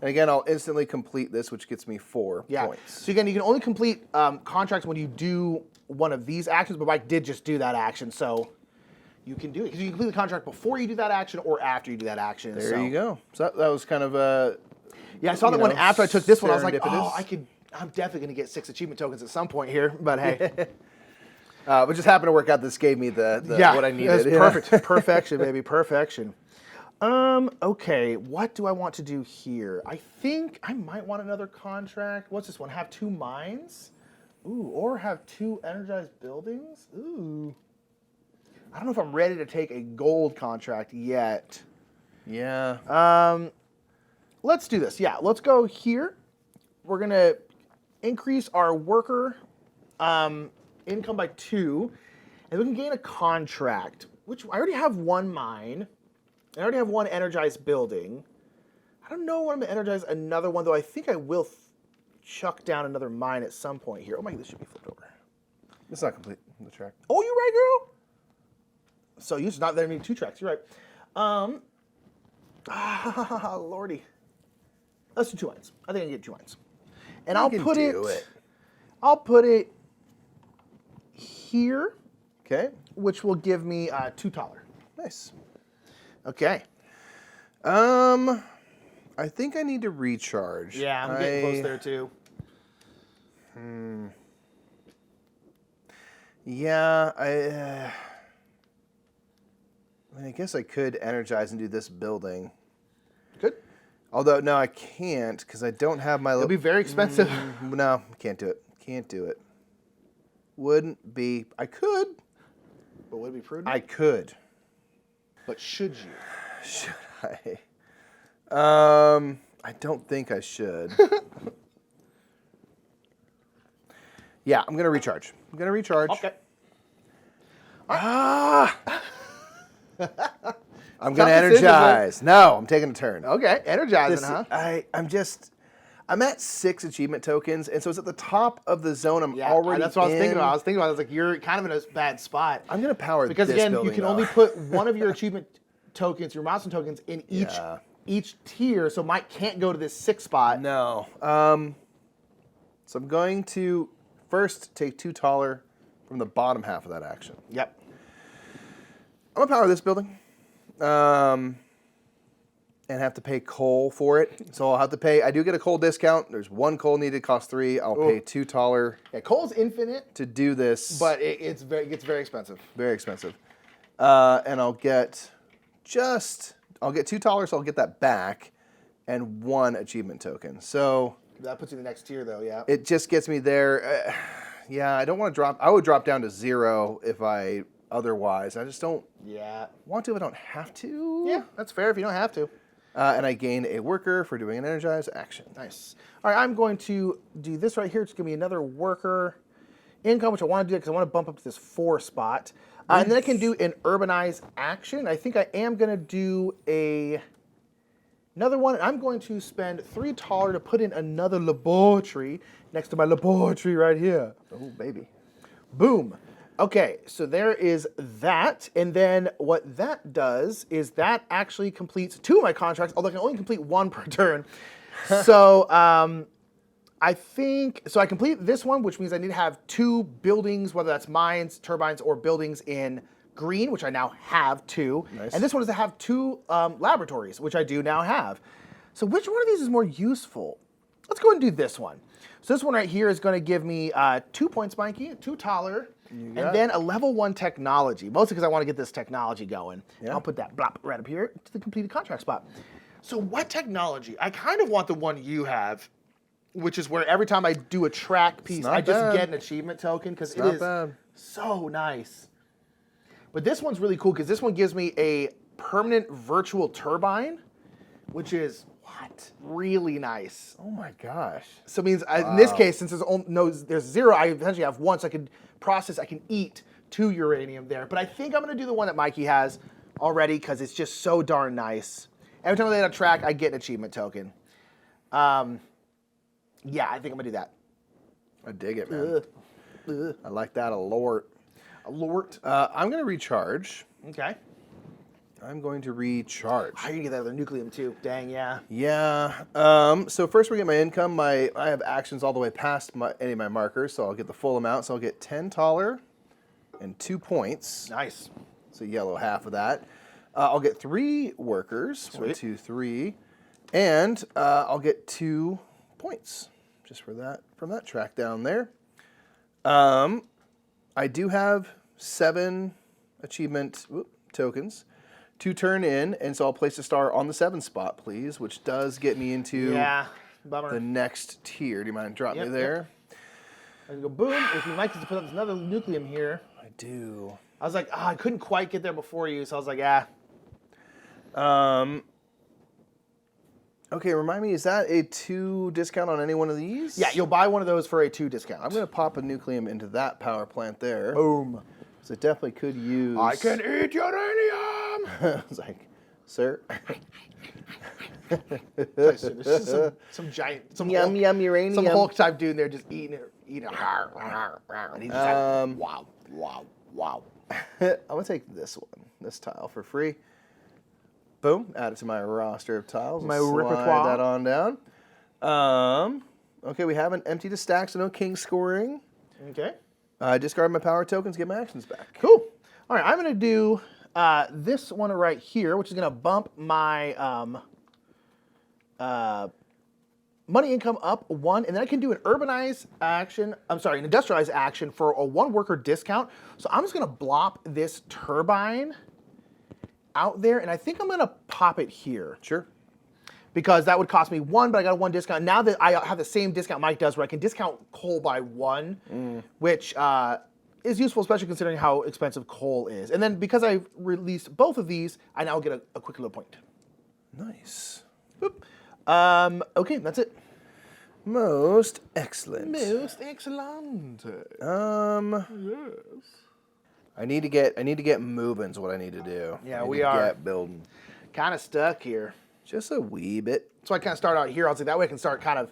And again, I'll instantly complete this, which gets me 4 points. So again, you can only complete contracts when you do one of these actions, but Mike did just do that action, so you can do it. Because you can complete the contract before you do that action or after you do that action. There you go. So that was kind of a... Yeah, I saw that one after I took this one. I was like, serendipitous. oh, I'm definitely going to get 6 achievement tokens at some point here, but hey. But just happened to work out. This gave me the what I needed. It's perfect. Perfection, baby. Perfection. Okay, what do I want to do here? I think I might want another contract. What's this one? Have 2 mines? Ooh, or have 2 energized buildings? Ooh. I don't know if I'm ready to take a gold contract yet. Yeah. Let's do this. Yeah, let's go here. We're going to increase our worker income by 2, and we can gain a contract, which I already have 1 mine. I already have 1 energized building. I don't know when I'm going to energize another one, though I think I will chuck down another mine at some point here. Oh my God, this should be flipped over. It's not complete, the track. Oh, you're right, girl. So you not there need 2 tracks. You're right. Lordy. Let's do 2 mines. I think I can get 2 mines. And I'll put it. I'll put it here. Okay. Which will give me $2. Nice. Okay. I think I need to recharge. Yeah, I'm getting close there too. Yeah, I guess I could energize and do this building. Good. Although, no, I can't because I don't have my... It'll be very expensive. No, can't do it. Can't do it. Wouldn't be... I could. But would it be prudent? I could. But should you? Should I? I don't think I should. Yeah, I'm going to recharge. Okay. I'm going to Tough decision, energize. No, I'm taking a turn. Okay, energizing, This- huh? I'm at 6 achievement tokens, and so it's at the top of the zone I'm Yeah, already that's what I was thinking in. about. I was like, you're kind of in a bad spot. I'm going to power Because this again, you building, can though. only put one of your achievement tokens, your milestone tokens, in each tier, so Mike can't go to this 6th spot. No. So I'm going to first take 2 taller from the bottom half of that action. Yep. I'm going to power this building. And have to pay coal for it. So I'll have to pay, I do get a coal discount. There's 1 coal needed, costs 3. I'll pay 2 taller Yeah, coal's infinite, to do this. but it gets very expensive. Very expensive. And I'll get 2 taller, so I'll get that back, and 1 achievement token. So That puts you in the next tier, though, yeah. it just gets me there. Yeah, I don't want to drop, I would drop down to 0 if I otherwise. I just don't want to if I don't have to. Yeah, that's fair if you don't have to. And I gain a worker for doing an energize action. Nice. All right, I'm going to do this right here. It's going to be another worker income, which I want to do because I want to bump up to this 4 spot. And then I can do an urbanize action. I think I am going to do another one. I'm going to spend 3 taller to put in another laboratory next to my laboratory right here. Oh, baby. Boom. Okay, so there is that, and then what that does is that actually completes 2 of my contracts, although I can only complete 1 per turn. So I complete this one, which means I need to have 2 buildings, whether that's mines, turbines, or buildings in green, which I now have 2. Nice. And this one is to have 2 laboratories, which I do now have. So which one of these is more useful? Let's go ahead and do this one. So this one right here is going to give me 2 points, Mikey, 2 taller, and then a level 1 technology, mostly because I want to get this technology going. Yeah. And I'll put that blop right up here to the completed contract spot. So what technology? I kind of want the one you have, which is where every time I do a track piece, I just get an achievement token because it is so nice. But this one's really cool because this one gives me a permanent virtual turbine, which is really nice. Oh my gosh. So it means in this case, since there's 0, I essentially have 1, so I can eat 2 uranium there. But I think I'm going to do the one that Mikey has already because it's just so darn nice. Every time I lay on a track, I get an achievement token. Yeah, I think I'm going to do that. I dig it, man. I like that a lot. I'm going to recharge. Okay. I'm going to recharge. I can get that other Nucleum too. Dang, yeah. Yeah. So first we get my income. I have actions all the way past any of my markers, so I'll get the full amount. So I'll get 10 taller and 2 points. Nice. So yellow half of that. I'll get 3 workers. Sweet. 1, 2, 3. And I'll get 2 points just for that from that track down there. I do have 7 achievement tokens to turn in, and so I'll place a star on the 7 spot, please, which does get me into bummer. the next tier. Do you mind dropping me there? I go boom. If you like to put up another Nucleum here. I do. I was like, I couldn't quite get there before you, so I was like, Okay, remind me, is that a 2 discount on any one of these? Yeah, you'll buy one of those for a 2 discount. I'm going to pop a Nucleum into that power plant there. Boom. So it definitely could use... I can eat uranium! I was like, sir? This is some giant... Yum, yum, uranium. Some Hulk type dude in there just eating it. And he's just like, wow. I'm going to take this one, this tile for free. Boom, add it to my roster of tiles. My Slide repertoire. that on down. Okay, we haven't emptied a stack, so no king scoring. Okay. Discard my power tokens, get my actions back. Cool. All right, I'm going to do this one right here, which is going to bump my money income up 1, and then I can do an urbanize action, an industrialize action for a 1 worker discount. So I'm just going to blop this turbine out there, and I think I'm going to pop it here. Sure. Because that would cost me 1, but I got a 1 discount. Now that I have the same discount Mike does, where I can discount coal by 1, which is useful, especially considering how expensive coal is. And then because I've released both of these, I now get a quick little point. Nice. Boop. Okay, that's it. Most excellent. Most excellent. Yes. I need to get moving is what I need to do. Yeah, I need we to are. get building. Kind of stuck here. Just a wee bit. So I kind of start out here. I was like, that way I can start kind of,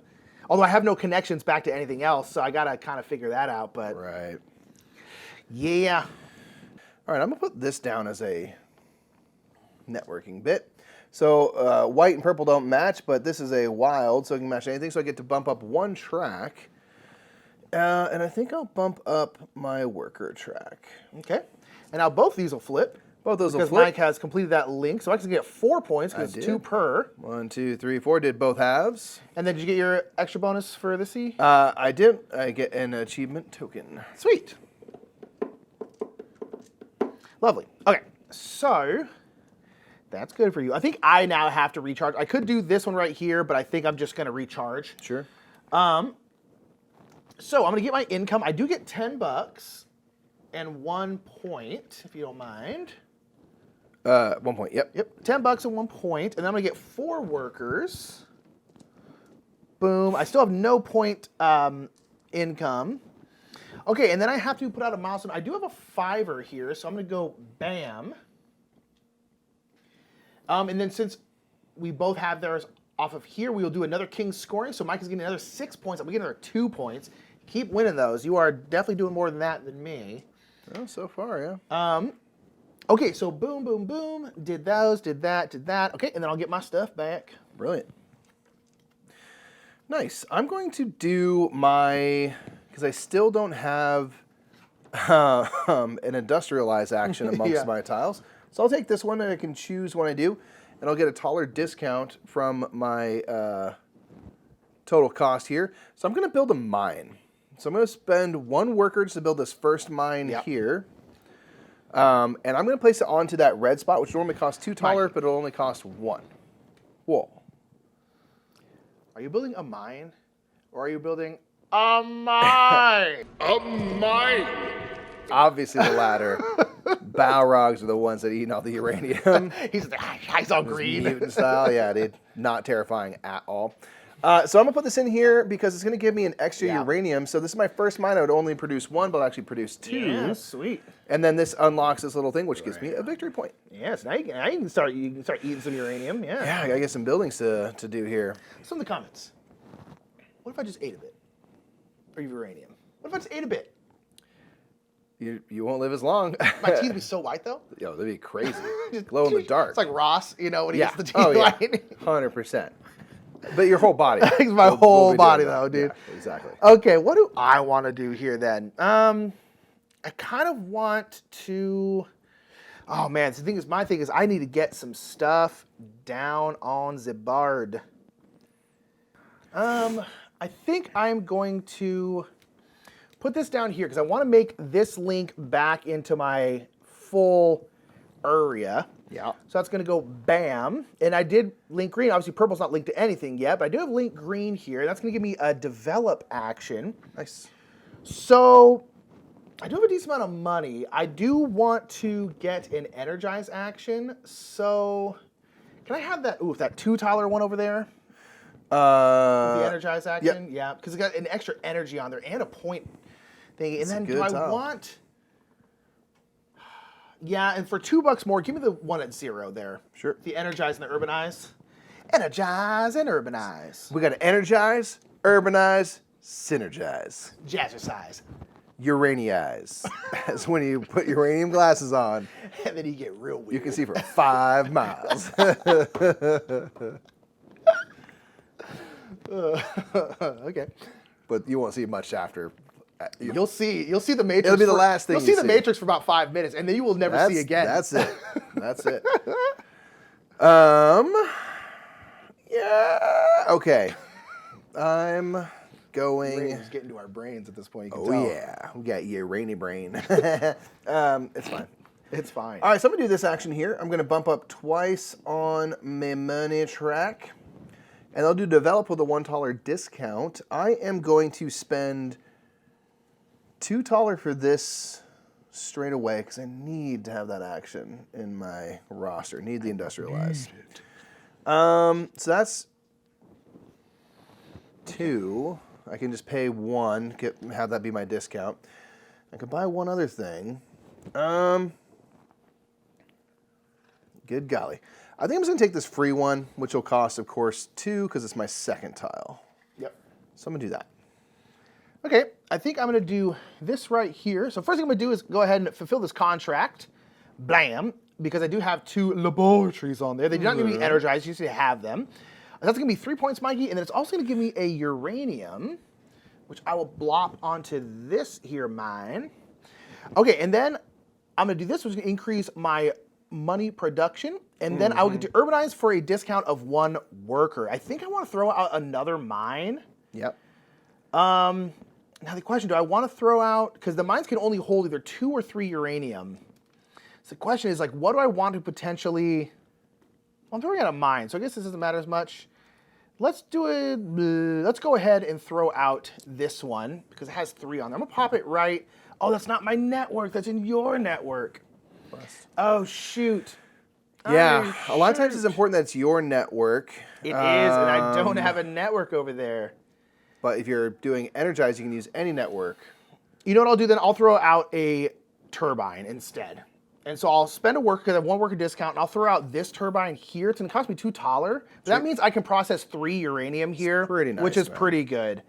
although I have no connections back to anything else, so I got to kind of figure that out. But Right. yeah. All right, I'm going to put this down as a networking bit. So white and purple don't match, but this is a wild, so it can match anything. So I get to bump up 1 track. And I think I'll bump up my worker track. Okay. And now both these will flip. Both those will because flip. Mike has completed that link, so I can get 4 points because it's 2 per. 1, 2, 3, 4. Did both halves. And then did you get your extra bonus for this? I did. I get an achievement token. Sweet. Lovely. Okay, so that's good for you. I think I now have to recharge. I could do this one right here, but I think I'm just going to recharge. Sure. So I'm going to get my income. I do get $10 and 1 point, if you don't mind. 1 point. Yep. Yep, $10 and 1 point, and then I'm going to get 4 workers. Boom. I still have no point income. Okay, and then I have to put out a milestone. I do have a 5er here, so I'm going to go bam. And then since we both have theirs off of here, we will do another king scoring. So Mike is getting another 6 points. I'm getting another 2 points. Keep winning those. You are definitely doing more than that than me. Oh, so far, yeah. Okay, so boom, boom, boom. Did those, did that, did that. Okay, and then I'll get my stuff back. Brilliant. Nice. I'm going to do my, because I still don't have an industrialize action amongst Yeah. my tiles. So I'll take this one and I can choose when I do, and I'll get a taller discount from my total cost here. So I'm going to build a mine. So I'm going to spend 1 worker just to build this first mine here. And I'm going to place it onto that red spot, which normally costs 2 taller, but it'll only cost 1. Whoa. Are you building a mine? Or are you building a mine? A mine! Obviously the latter. Balrogs are the ones that eat all the uranium. He's all green. Mutant style, yeah, dude. Not terrifying at all. So I'm going to put this in here because it's going to give me an extra uranium. So this is my first mine. I would only produce 1, but I'll actually produce 2. Yeah, sweet. And then this unlocks this little thing, which gives me a victory point. Yes, now you can start eating some uranium. Yeah. Yeah, I got to get some buildings to do here. So in the comments, what if I just ate a bit of uranium? What if I just ate a bit? You won't live as long. My teeth would be so white though. Yo, that'd be crazy. Just glow in the dark. It's like Ross, when he gets the teeth white. 100%. But your whole body. My whole body though, dude. Yeah, exactly. Okay, what do I want to do here then? I kind of want to. Oh man, my thing is I need to get some stuff down on the board. I think I'm going to put this down here because I want to make this link back into my full area. Yeah. So that's going to go bam. And I did link green. Obviously, purple's not linked to anything yet, but I do have link green here. That's going to give me a develop action. Nice. So I do have a decent amount of money. I do want to get an energize action. So can I have that? Ooh, that $2 one over there. The energize action. Yep. Yeah, because it's got an extra energy on there and a point thing. And then do good I tile. want? Yeah, and for $2 more, give me the one at 0 there. Sure. The energize and the urbanize. Energize and urbanize. We got to energize, urbanize, synergize. Jazzercise. Uraniize. That's when you put uranium glasses on. And then you get real weird. You can see for 5 miles. Okay. But you won't see much after. You'll see the Matrix. It'll be the last thing You'll you see the see. Matrix for about 5 minutes, and then you will never see again. That's it. That's it. Yeah. Okay. I'm going. Brains get into our brains at this point. You can Oh tell. yeah, we got your rainy brain. It's fine. It's fine. All right, so I'm gonna do this action here. I'm gonna bump up twice on my money track, and I'll do develop with a $1 discount. I am going to spend $2 for this straight away because I need to have that action in my roster. Need the industrialize. So that's 2. I can just pay 1, have that be my discount. I could buy one other thing. Good golly. I think I'm just going to take this free one, which will cost, of course, 2 because it's my second tile. Yep. So I'm going to do that. Okay, I think I'm going to do this right here. So first thing I'm going to do is go ahead and fulfill this contract. Blam. Because I do have 2 laboratories on there. They do not need to be energized. You just need to have them. That's going to be 3 points, Mikey. And then it's also going to give me a uranium, which I will blop onto this here mine. Okay, and then I'm going to do this, which is going to increase my money production. And then I will get to urbanize for a discount of 1 worker. I think I want to throw out another mine. Yep. Now the question, do I want to throw out, because the mines can only hold either 2 or 3 uranium. So the question is, like, what do I want to potentially, well, I'm throwing out a mine, so I guess this doesn't matter as much. Let's do it, let's go ahead and throw out this one, because it has 3 on there. I'm gonna pop it right, oh, that's not my network, that's in your network. Oh, shoot. Yeah, Oh, a lot of times shoot. it's important that it's your network. It is, and I don't have a network over there. But if you're doing Energize, you can use any network. You know what I'll do then? I'll throw out a turbine instead. And so I'll spend a worker, because I have 1 worker discount, and I'll throw out this turbine here. It's going to cost me $2. But that means I can process 3 uranium here, pretty nice, which is man. pretty good.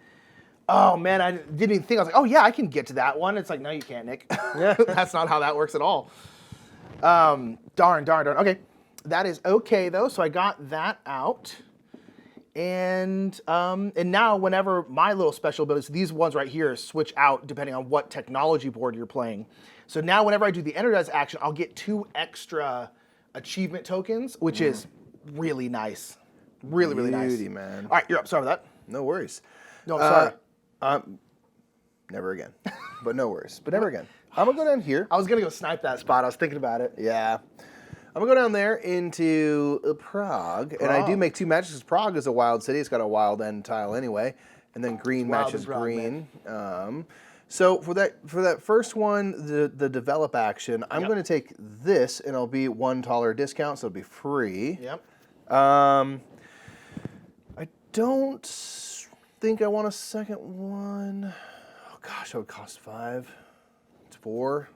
Oh, man, I didn't even think. I was like, oh, yeah, I can get to that one. It's like, no, you can't, Nick. That's not how that works at all. Darn. Okay, that is okay, though. So I got that out. And now whenever my little special abilities, these ones right here switch out depending on what technology board you're playing. So now whenever I do the energize action, I'll get 2 extra achievement tokens, which is really nice. Really nice. Beauty, man. All right, you're up. Sorry about that. No worries. No, I'm sorry. Never again. But no worries. But never again. I'm going to go down here. I was going to go snipe that spot. I was thinking about it. Yeah. I'm going to go down there into Prague. And I do make 2 matches because Prague is a wild city. It's got a wild end tile anyway. And then green Wild matches and Prague, green. So for that first one, the develop action, I'm going to take this, and it'll be $1 discount, so it'll be free. Yep. I don't think I want a second one. Oh gosh, that would cost 5. It's 4.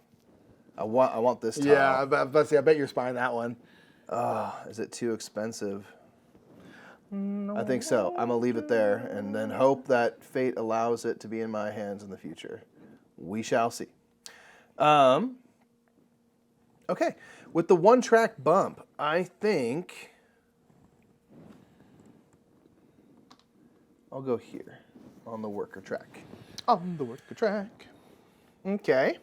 I want this tile. Yeah, I bet you're spying that one. Is it too expensive? I think so. I'm gonna leave it there and then hope that fate allows it to be in my hands in the future. We shall see. Okay, with the 1 track bump, I think I'll go here on the worker track. On the worker track. Okay.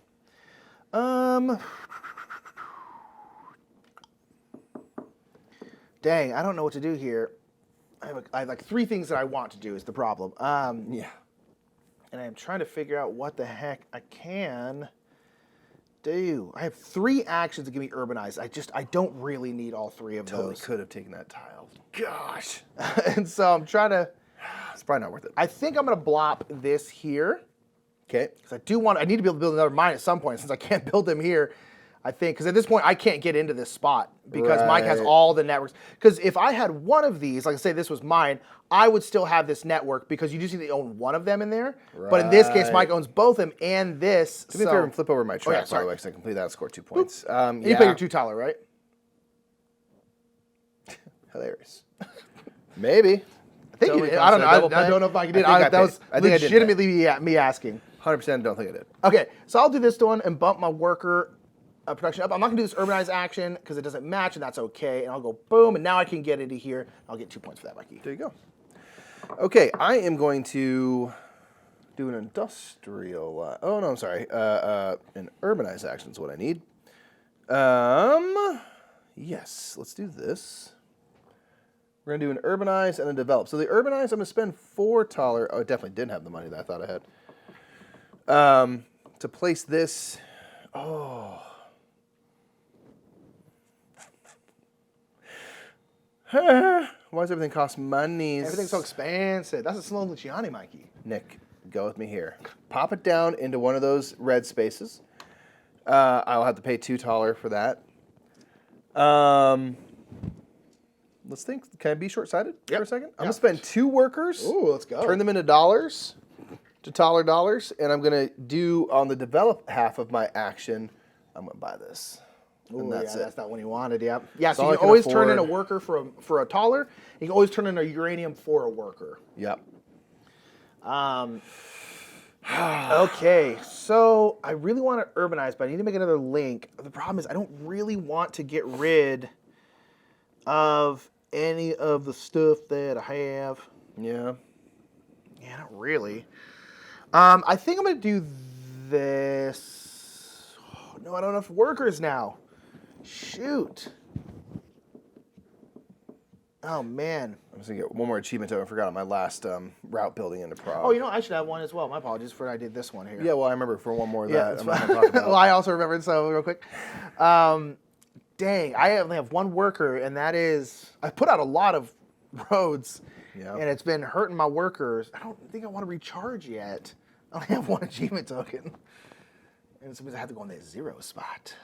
Dang, I don't know what to do here. I have like 3 things that I want to do is the problem. Yeah. And I'm trying to figure out what the heck I can do. I have 3 actions that give me urbanize. I don't really need all 3 of Totally those. could have taken that tile. Gosh. And so I'm trying to, It's probably not worth it. I think I'm going to blop this here. Okay. Because I need to be able to build another mine at some point since I can't build them here. I think, because at this point I can't get into this spot because Mike has Right. all the networks. Because if I had one of these, like I say this was mine, I would still have this network because you just need to own one of them in there. But in this case, Right. Mike owns both of them and this. Do me a favor and flip over my track, by sorry. the way, because I complete that and score 2 points. And you pay your 2 Tyler, right? Hilarious. Maybe. I think you did. I don't know. I don't know if Mike did. That was legitimately me asking. 100% don't think I did. Okay, so I'll do this one and bump my worker production up. I'm not going to do this urbanize action because it doesn't match, and that's okay. And I'll go boom, and now I can get into here. I'll get 2 points for that, Mikey. There you go. Okay, I am going to do an industrial. Oh no, I'm sorry. An urbanize action is what I need. Yes, let's do this. We're gonna do an urbanize and a develop. So the urbanize, I'm gonna spend 4 taller. Oh, I definitely didn't have the money that I thought I had. To place this. Oh. Why does everything cost money? Everything's so expensive. That's a slow Luciani, Mikey. Nick, go with me here. Pop it down into one of those red spaces. I'll have to pay 2 taller for that. Let's think. Can I be short-sighted for a second? I'm gonna spend 2 workers. Ooh, let's go. Turn them into dollars, to taller dollars, and I'm gonna do on the develop half of my action. I'm gonna buy this. And that's it. That's not what he wanted, yeah. Yeah, so all you I can can always turn in a afford. worker for a taller. You can always turn in a uranium for a worker. Yep. Okay, so I really want to urbanize, but I need to make another link. The problem is I don't really want to get rid of any of the stuff that I have. Yeah. Yeah, not really. I think I'm going to do this. Oh, no, I don't have enough workers now. Shoot. Oh, man. I'm just gonna get one more achievement token. I forgot on my last route building into Prague. Oh, you know, I should have one as well. My apologies for I did this one here. Yeah, well, I remember for one more of Yeah, that. that's I'm not fine. gonna talk about. Well, I also remembered, so real quick. Dang, I only have one worker, and that is, I put out a lot of roads, Yeah. and it's been hurting my workers. I don't think I want to recharge yet. I only have 1 achievement token. And so I have to go in the 0 spot,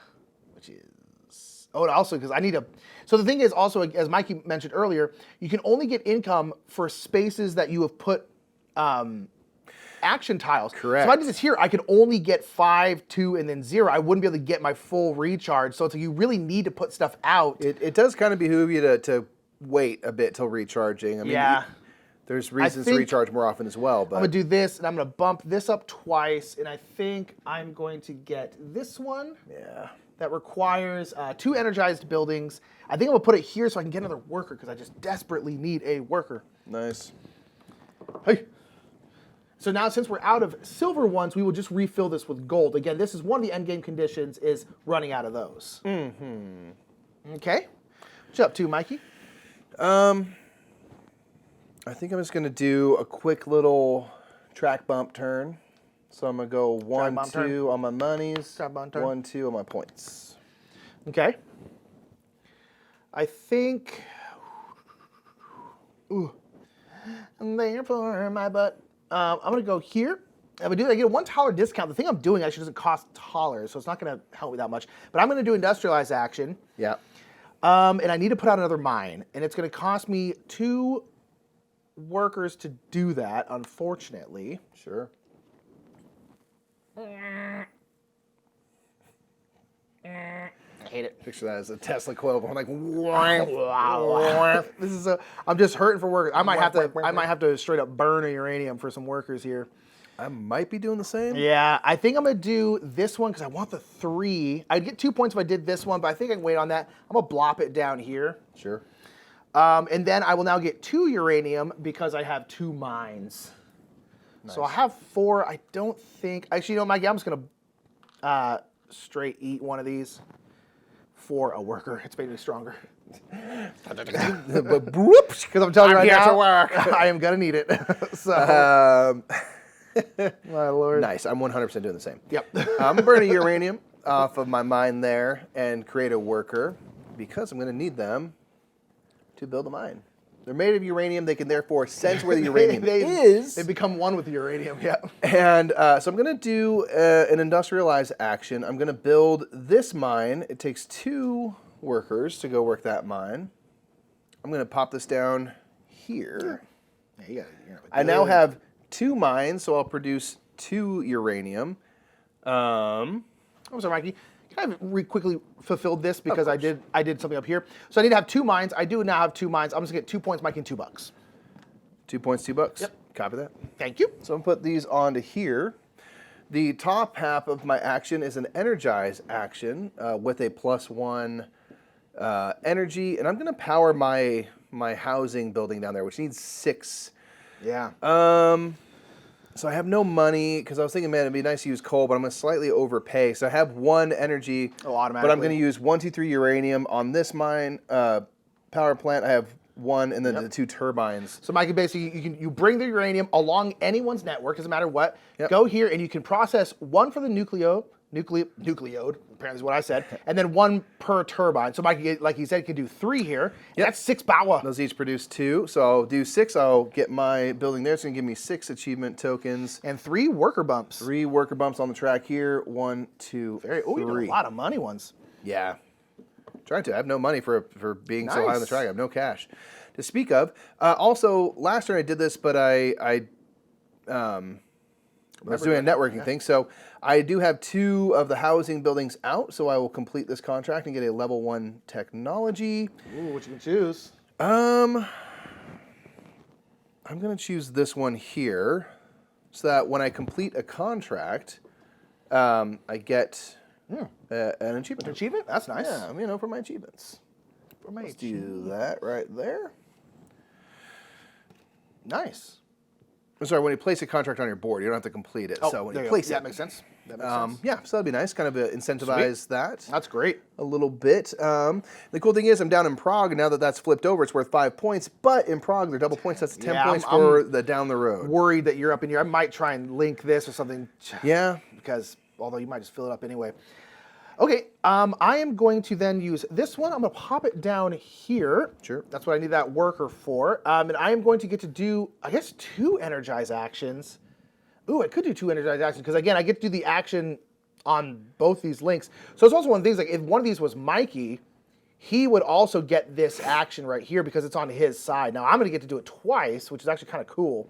which is, oh, and also because I need a, so the thing is also, as Mikey mentioned earlier, you can only get income for spaces that you have put action tiles. Correct. So if I did this here, I could only get 5, 2, and then 0. I wouldn't be able to get my full recharge. So it's like you really need to put stuff out. It does kind of behoove you to wait a bit till recharging. I mean, Yeah. there's reasons to think recharge more often as well. But I'm gonna do this, and I'm gonna bump this up twice, and I think I'm going to get this one. yeah, That requires 2 energized buildings. I think I'm gonna put it here so I can get another worker because I just desperately need a worker. nice. Hey. So now since we're out of silver ones, we will just refill this with gold. Again, this is one of the end game conditions is running out of those. Mm-hmm. Okay. What's you up to, Mikey? I think I'm just gonna do a quick little track bump turn. So I'm gonna go 1, bump 2 turn. on my monies, Track bump turn. 1, 2 on my points. Okay. I think. Ooh. And there for my butt. I'm gonna go here. I get a 1 taller discount. The thing I'm doing actually doesn't cost taller, so it's not gonna help me that much. But I'm gonna do industrialize action. Yeah. And I need to put out another mine, and it's gonna cost me 2 workers to do that, unfortunately. Sure. I hate it. Picture that as a Tesla coil. I'm like, Wow. This is I'm just hurting for workers. I might have to straight up burn a uranium for some workers here. I might be doing the same. Yeah, I think I'm gonna do this one because I want the 3. I'd get 2 points if I did this one, but I think I can wait on that. I'm gonna blop it down here. Sure. And then I will now get 2 uranium because I have 2 mines. Nice. So I have 4. I don't think, actually, you know, Mikey, I'm just gonna straight eat one of these for a worker. It's made me stronger. Because I'm telling you right here now, to work. I am gonna need it. So My lord. Nice. I'm 100% doing the same. Yep. I'm burning uranium off of my mine there and create a worker because I'm going to need them to build a mine. They're made of uranium. They can therefore sense where the uranium is. They become one with the uranium, yeah. And so I'm going to do an industrialized action. I'm going to build this mine. It takes 2 workers to go work that mine. I'm going to pop this down here. Yeah, you got I now have 2 mines, so I'll produce 2 uranium. I'm sorry, Mikey. Can I quickly fulfilled this because I did something up here. So I need to have 2 mines. I do now have 2 mines. I'm just gonna get 2 points, Mikey, and $2. 2 points, $2. Yep. Copy that. Thank you. So I'm going to put these onto here. The top half of my action is an energize action with a +1 energy, and I'm going to power my housing building down there, which needs 6. Yeah. So I have no money because I was thinking, man, it'd be nice to use coal, but I'm going to slightly overpay. So I have 1 energy, automatically. but I'm going to use 1, 2, 3 uranium on this mine power plant. I have 1, and then the 2 turbines. So Mikey, basically, you bring the uranium along anyone's network, doesn't matter what. Yep. Go here and you can process 1 for the nucleode, apparently is what I said, and then 1 per turbine. So Mikey, like he said, can do 3 here. Yep. That's 6 power. Those each produce 2, so I'll do 6. I'll get my building there. It's going to give me 6 achievement tokens. And 3 worker bumps. 3 worker bumps on the track here. 1, 2, 3. Oh, you got a lot of money ones. Yeah. Trying to. I have no money for being so high on the track. I have no cash to speak of. Also, last turn I did this, but I was doing a networking thing. So I do have 2 of the housing buildings out, so I will complete this contract and get a level 1 technology. Ooh, what you can choose? I'm going to choose this one here so that when I complete a contract, I get an achievement. An achievement? That's nice. Yeah, for my achievements. Let's do that right there. Nice. I'm sorry, when you place a contract on your board, you don't have to complete it. So when you place it. That makes sense. That makes sense. Yeah, so that'd be nice. Kind of incentivize that. That's great. A little bit. The cool thing is I'm down in Prague, and now that that's flipped over, it's worth 5 points. But in Prague, they're double points. That's 10 points for the down the road. Worried that you're up in here. I might try and link this or something. Yeah. Because, although you might just fill it up anyway. Okay, I am going to then use this one. I'm going to pop it down here. Sure. That's what I need that worker for. And I am going to get to do, I guess, 2 energize actions. Ooh, I could do 2 energize actions because, again, I get to do the action on both these links. So it's also one of the things, like if one of these was Mikey, he would also get this action right here because it's on his side. Now, I'm going to get to do it twice, which is actually kind of cool.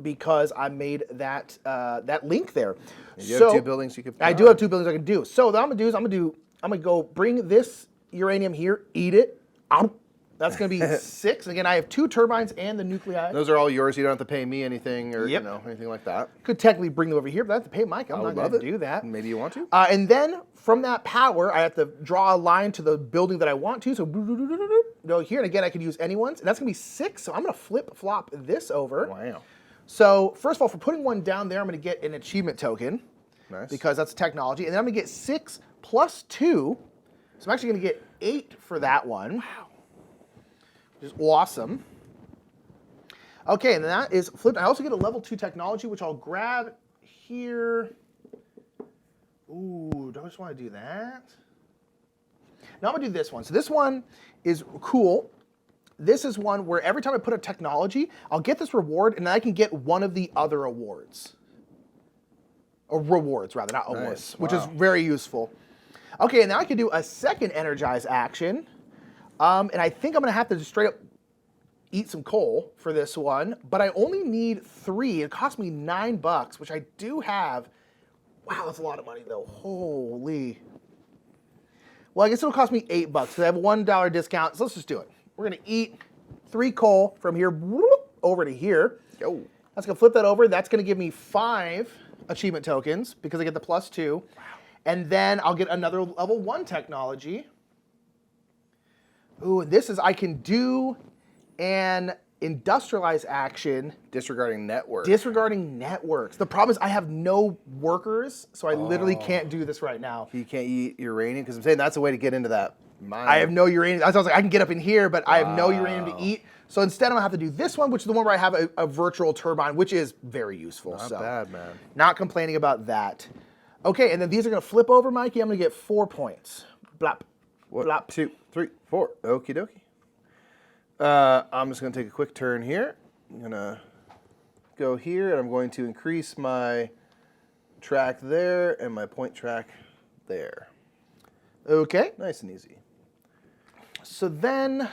Because I made that that link there. You have 2 buildings you could power. I do have 2 buildings I can do. So what I'm gonna do is I'm gonna go bring this uranium here, eat it. That's gonna be 6. Again, I have 2 turbines and the nuclei. Those are all yours. You don't have to pay me anything or anything like that. Could technically bring them over here, but I have to pay Mike. I'm not gonna do that. Maybe you want to. And then from that power, I have to draw a line to the building that I want to. So go here, and again, I could use anyone's, and that's gonna be 6. So I'm gonna flip flop this over. Wow. So first of all, for putting 1 down there, I'm going to get an achievement token. Nice. Because that's technology. And then I'm going to get 6 plus 2. So I'm actually going to get 8 for that one. Wow. Which is awesome. Okay, and that is flipped. I also get a level 2 technology, which I'll grab here. Ooh, do I just want to do that? Now I'm going to do this one. So this one is cool. This is one where every time I put a technology, I'll get this reward, and then I can get one of the other awards. Or rewards, rather, not awards, which is very useful. Okay, and now I can do a second energize action. And I think I'm going to have to just straight up eat some coal for this one, but I only need 3. It cost me $9, which I do have. Wow, that's a lot of money, though. Holy. Well, I guess it'll cost me $8 because I have a $1 discount, so let's just do it. We're going to eat 3 coal from here over to here. Yo. That's going to flip that over. That's going to give me 5 achievement tokens because I get the plus 2. Wow. And then I'll get another level 1 technology. Ooh, and this is, I can do an industrialize action. Disregarding network. Disregarding networks. The problem is I have no workers, so I literally can't do this right now. You can't eat uranium because I'm saying that's a way to get into that I have no uranium. I was like, I can get up in here, but I have no uranium to eat. So instead, I'm going to have to do this one, which is the one where I have a virtual turbine, which is very useful. Not bad, man. Not complaining about that. Okay, and then these are going to flip over, Mikey. I'm going to get 4 points. Blop. What? Blop. 2, 3, 4. Okie dokie. I'm just going to take a quick turn here. I'm going to go here, and I'm going to increase my track there and my point track there. Okay. Nice and easy. So then,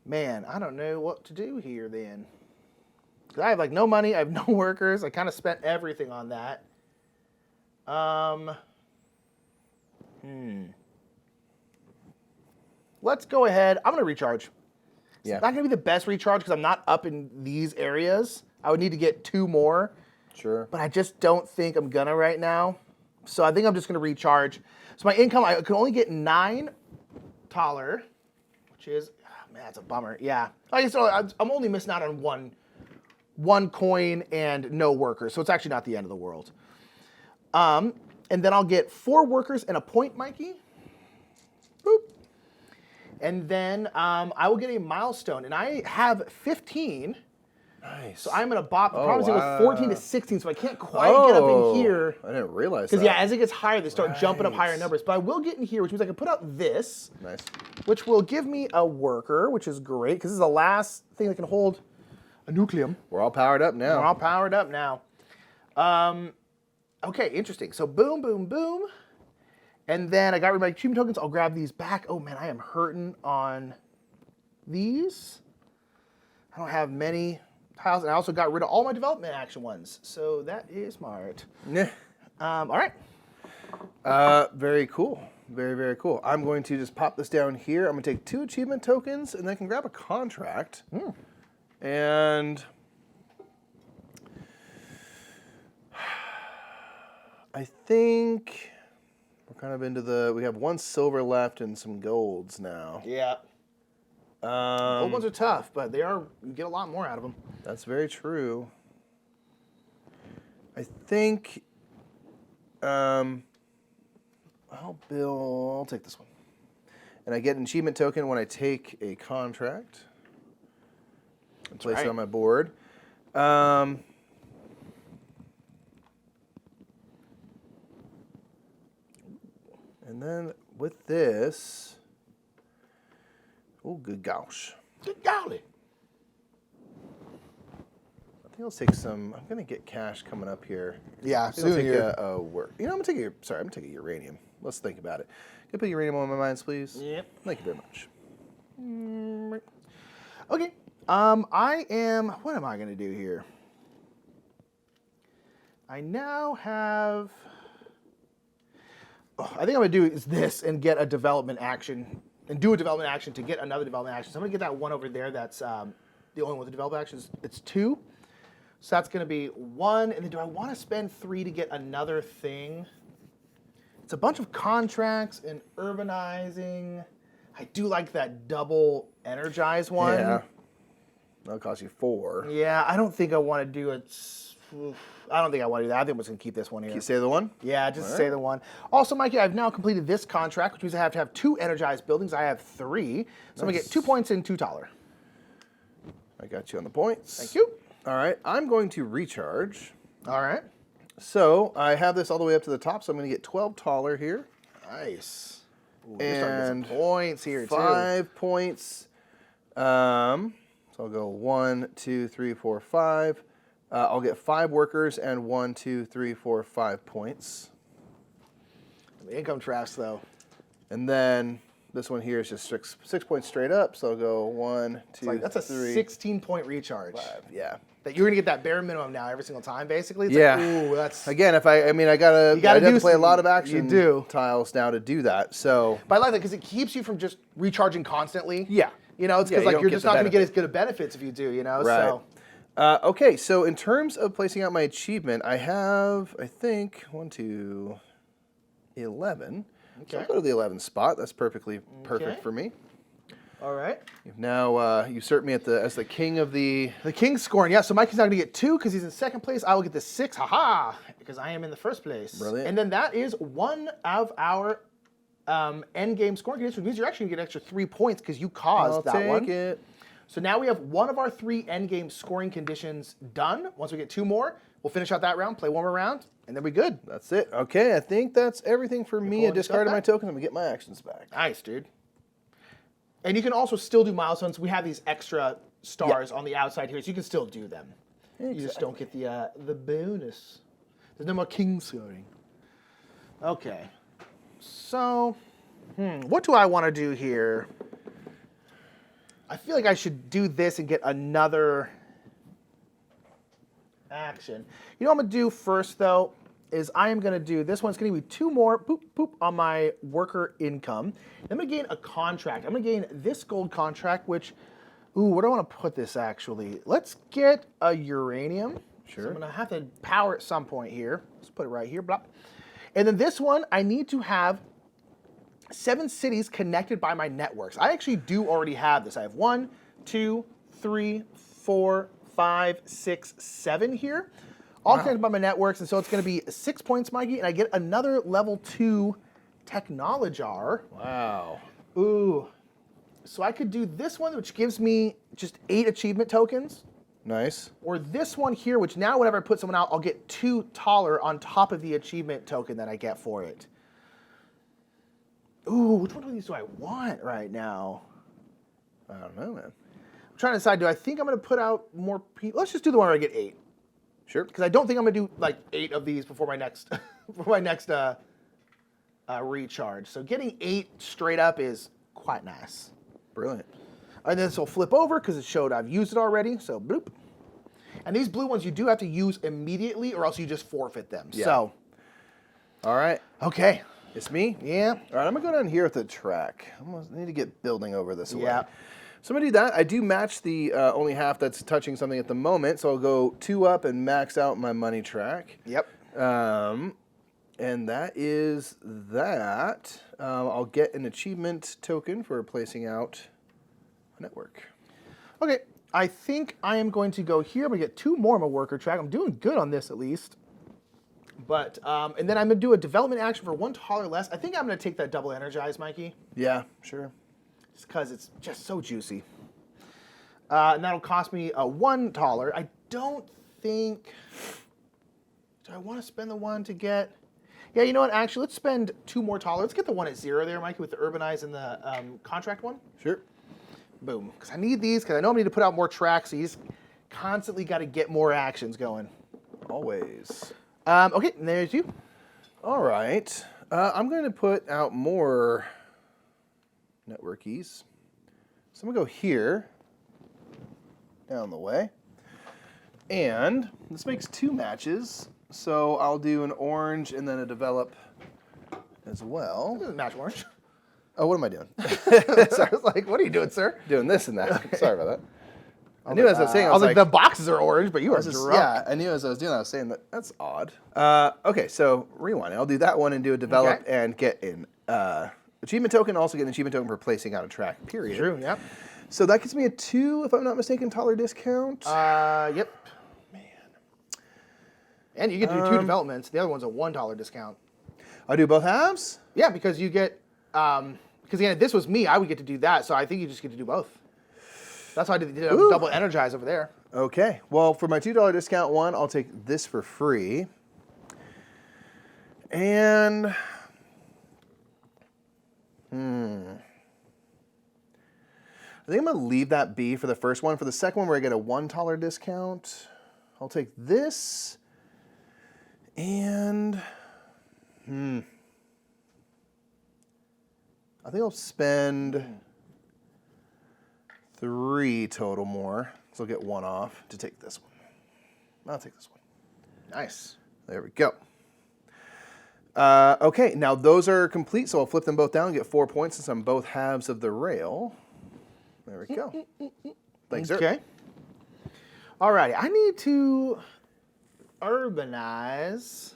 man, I don't know what to do here then. 'Cause I have like no money, I have no workers. I kind of spent everything on that. Let's go ahead. I'm going to recharge. Yeah. It's not going to be the best recharge because I'm not up in these areas. I would need to get 2 more. Sure. But I just don't think I'm going to right now. So I think I'm just going to recharge. So my income, I can only get 9 taller, which is, man, that's a bummer. Yeah. I guess I'm only missing out on one coin and no workers. So it's actually not the end of the world. And then I'll get 4 workers and a point, Mikey. Boop. And then I will get a milestone. And I have 15. Nice. So I'm going to bop. The problem is it wow. was 14 to 16, so I can't quite get up in here. I didn't realize that. Because, yeah, as it gets higher, they start jumping up higher numbers. But I will get in here, which means I can put out this. Nice. Which will give me a worker, which is great, because this is the last thing that can hold a nucleum. We're all powered up now. We're all powered up now. Okay, interesting. So boom, boom, boom. And then I got rid of my achievement tokens. I'll grab these back. Oh, man, I am hurting on these. I don't have many tiles. And I also got rid of all my development action ones. So that is smart. Yeah. All right. Very cool. Very, very cool. I'm going to just pop this down here. I'm going to take 2 achievement tokens, and then I can grab a contract. And I think we're kind of into we have 1 silver left and some golds now. Yeah. Old ones are tough, but you get a lot more out of them. That's very true. I think, I'll take this one. And I get an achievement token when I take a contract and place it on my board. And then with this, oh, good gosh. Good golly. I think I'll take some. I'm gonna get cash coming up here. Yeah, soon soon here. Work. You know, I'm gonna take a uranium. Let's think about it. Can you put uranium on my minds, please? Yep. Thank you very much. Okay. What am I gonna do here? I now have. I think I'm gonna do is this and get a development action and do a development action to get another development action. So I'm gonna get that one over there. That's the only one with the development actions. It's 2. So that's going to be 1. And then do I want to spend 3 to get another thing? It's a bunch of contracts and urbanizing. I do like that double energize one. Yeah. That'll cost you 4. Yeah, I don't think I want to do it. I don't think I want to do that. I think I'm just going to keep this one here. Can you say the one? Yeah, just say the one. Also, Mikey, I've now completed this contract, which means I have to have 2 energized buildings. I have 3. So I'm going to get 2 points and 2 taller. I got you on the points. Thank you. All right, I'm going to recharge. All right. So I have this all the way up to the top, so I'm going to get 12 taller here. Nice. Ooh, And you're starting to get some points here, 5 points. So I'll go 1, 2, 3, 4, 5. I'll get 5 workers and 1, 2, 3, 4, 5 points. The income traps, though. And then this one here is just 6 points straight up. So I'll go 1, 2, That's a 3, 16-point recharge. 5. Yeah. That you're gonna get that bare minimum now every single time, basically. It's Yeah. Like, ooh, that's. Again, I gotta do play a some- lot of action you do. tiles now to do that. So But I like that because it keeps you from just recharging constantly. yeah, You know, it's Yeah, because you don't you're get just the not gonna get benefit. as good of benefits if you do. You know. right. So. Okay, so in terms of placing out my achievement, I have, I think, 1, 2, 11. So I'll Okay. go to the 11th spot. That's perfect Okay. for me. All right. You've now usurped me as the king of the. The king's scoring. Yeah. So Mikey's not gonna get 2 because he's in second place. I will get the 6. Haha! Because I am in the first place. Brilliant. And then that is one of our end game scoring condition, which means you're actually going to get an extra 3 points because you caused I'll that take one. it. So now we have one of our 3 end game scoring conditions done. Once we get 2 more, we'll finish out that round, play one more round, and then we're good. That's it. Okay, I think that's everything for me. I pulling discarded stuff my back? tokens. I'm going to get my actions back. Nice, dude. And you can also still do milestones. We have these extra stars on the outside here, so you can still do them. You just don't get the bonus. There's no more king scoring. Okay. So, what do I want to do here? I feel like I should do this and get another action. You know what I'm going to do first, though, is I am going to do this one. It's going to be 2 more boop, boop on my worker income. I'm going to gain a contract. I'm going to gain this gold contract, which, where do I want to put this, actually? Let's get a uranium. Sure. So I'm going to have to power at some point here. Let's put it right here. Blah. And then this one, I need to have 7 cities connected by my networks. I actually do already have this. I have 1, 2, 3, 4, 5, 6, 7 here. All connected by my networks, and so it's going to be 6 points, Mikey, and I get another level 2 Technologar. Wow. Ooh. So I could do this one, which gives me just 8 achievement tokens. Nice. Or this one here, which now whenever I put someone out, I'll get 2 taller on top of the achievement token that I get for it. Ooh, which one of these do I want right now? I don't know, man. I'm trying to decide, do I think I'm going to put out more people? Let's just do the one where I get 8. Sure. Because I don't think I'm going to do like 8 of these before my next recharge. So getting 8 straight up is quite nice. Brilliant. And then this will flip over because it showed I've used it already. So bloop. And these blue ones you do have to use immediately or else you just forfeit them. Yeah. So, All right. okay. It's me? Yeah. All right, I'm going to go down here at the track. I need to get building over this way. Yeah. So I'm going to do that. I do match the only half that's touching something at the moment, so I'll go 2 up and max out my money track. Yep. And that is that. I'll get an achievement token for placing out a network. Okay. I think I am going to go here. I'm going to get 2 more on my worker track. I'm doing good on this at least. But, and then I'm going to do a development action for 1 taller less. I think I'm going to take that double energize, Mikey. Yeah, sure. Just because it's just so juicy. And that'll cost me 1 taller. I don't think... Do I want to spend the 1 to get... Yeah, you know what? Actually, let's spend 2 more taller. Let's get the 1 at 0 there, Mikey, with the urbanize and the contract one. Sure. Boom. Because I need these, because I know I need to put out more tracks, so you just constantly got to get more actions going. Always. Okay, and there's you. All right. I'm going to put out more networkies. So I'm going to go here, down the way. And this makes 2 matches. So I'll do an orange and then a develop as well. Doesn't match orange. Oh, what am I doing? So I was like, what are you doing, sir? Doing this and that. Sorry about that. I knew as I was saying, I was like, the boxes are orange, but you are drunk. yeah, I knew as I was doing that, I was saying that's odd. Okay, so rewind. I'll do that one and do a develop and get an achievement token, also get an achievement token for placing out a track, period. True, yep. So that gets me a 2, if I'm not mistaken, taller discount. Yep. Man. And you get to do 2 developments. The other one's a $1 discount. I do both halves? Yeah, because you get, because again, if this was me, I would get to do that, so I think you just get to do both. That's why I did double energize over there. Okay. Well, for my $2 discount one, I'll take this for free. And I think I'm going to leave that be for the first one. For the second one, where I get a $1 discount, I'll take this. And I think I'll spend 3 total more. So I'll get 1 off to take this one. I'll take this one. Nice. There we go. Okay, now those are complete, so I'll flip them both down and get 4 points since I'm both halves of the rail. There we go. Thanks, sir. Okay. All righty. I need to urbanize.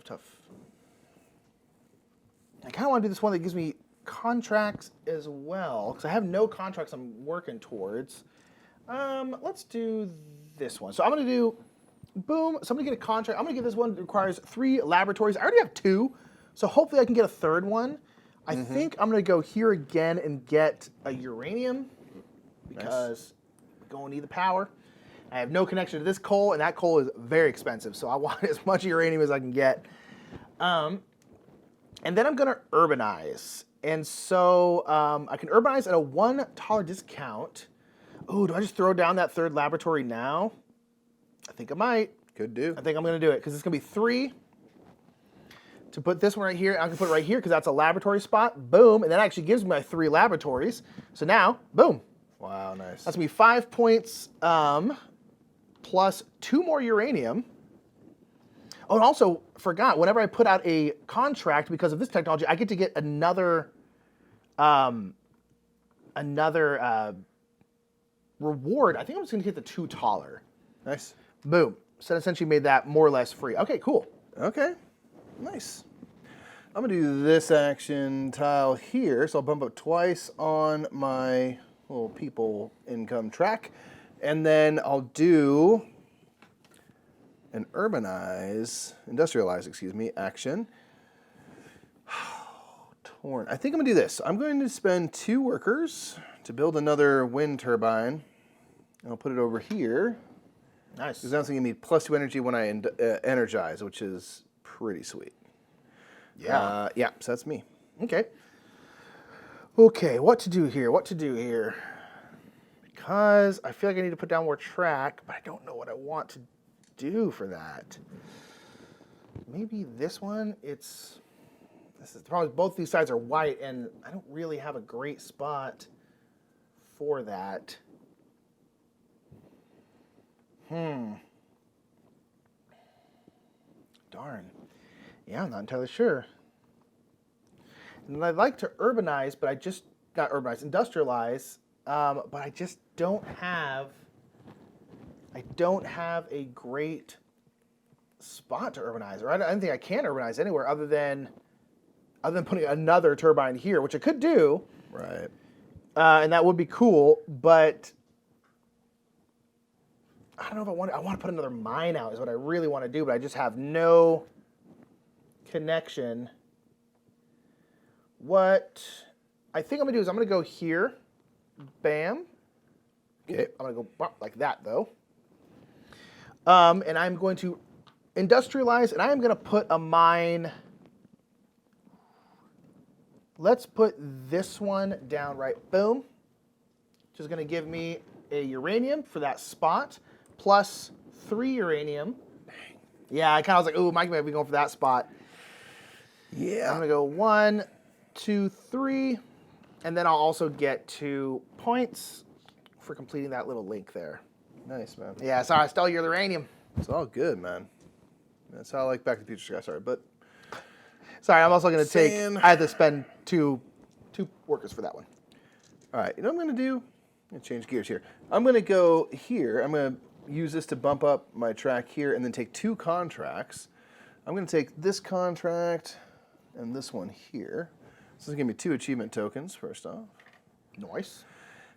Tough. I kind of want to do this one that gives me contracts as well, because I have no contracts I'm working towards. Let's do this one. So I'm going to do Boom. So I'm going to get a contract. I'm going to get this one that requires 3 laboratories. I already have 2, so hopefully I can get a third one. I think I'm going to go here again and get a uranium because we're going to need the power. I have no connection to this coal, and that coal is very expensive, so I want as much uranium as I can get. And then I'm going to urbanize. And so I can urbanize at a $1 discount. Ooh, do I just throw down that 3rd laboratory now? I think I might. Could do. I think I'm going to do it because it's going to be 3 to put this one right here. I can put it right here because that's a laboratory spot. Boom. And that actually gives me my 3 laboratories. So now, boom. Wow, nice. That's going to be 5 points plus 2 more uranium. Oh, and also, forgot, whenever I put out a contract because of this technology, I get to get another reward. I think I'm just going to get the 2 taller. Nice. Boom. So that essentially made that more or less free. Okay, cool. Okay, nice. I'm going to do this action tile here, so I'll bump up twice on my little people income track. And then I'll do an industrialize, excuse me, action. Torn. I think I'm going to do this. I'm going to spend 2 workers to build another wind turbine. And I'll put it over here. Nice. Because that's going to give me +2 energy when I energize, which is pretty sweet. Yeah. Yeah, so that's me. Okay. Okay, what to do here? What to do here? Because I feel like I need to put down more track, but I don't know what I want to do for that. Maybe this one, this is the problem. Both these sides are white, and I don't really have a great spot for that. Darn. Yeah, I'm not entirely sure. And I'd like to urbanize, but industrialize, but I just don't have a great spot to urbanize, or I don't think I can urbanize anywhere other than putting another turbine here, which I could do. Right. And that would be cool, but I don't know if I want to put another mine out is what I really want to do, but I just have no connection. What I think I'm going to do is I'm going to go here. Bam. Okay. I'm going to go like that, though. And I'm going to industrialize, and I am going to put a mine. Let's put this one down right. Boom. Which is going to give me a uranium for that spot, plus 3 uranium. Dang. Yeah, I kind of was like, ooh, Mike might be going for that spot. Yeah. I'm going to go 1, 2, 3. And then I'll also get 2 points for completing that little link there. Nice, man. Yeah, sorry, I stole your uranium. It's all good, man. That's how I like Back to the Future guy. Sorry, but sorry, I'm also going to take. Sam. I had to spend two workers for that one. All right, you know what I'm going to do? I'm going to change gears here. I'm going to go here. I'm going to use this to bump up my track here and then take 2 contracts. I'm going to take this contract and this one here. So this is going to be 2 achievement tokens, first off. Nice.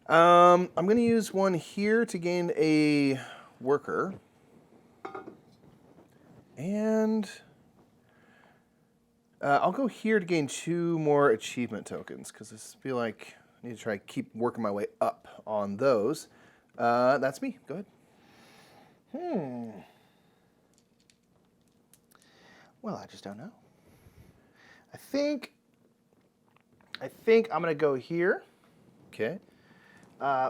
I'm going to use one here to gain a worker. And I'll go here to gain 2 more achievement tokens because I feel like I need to try to keep working my way up on those. That's me. Go ahead. Well, I just don't know. I think I'm going to go here. Okay.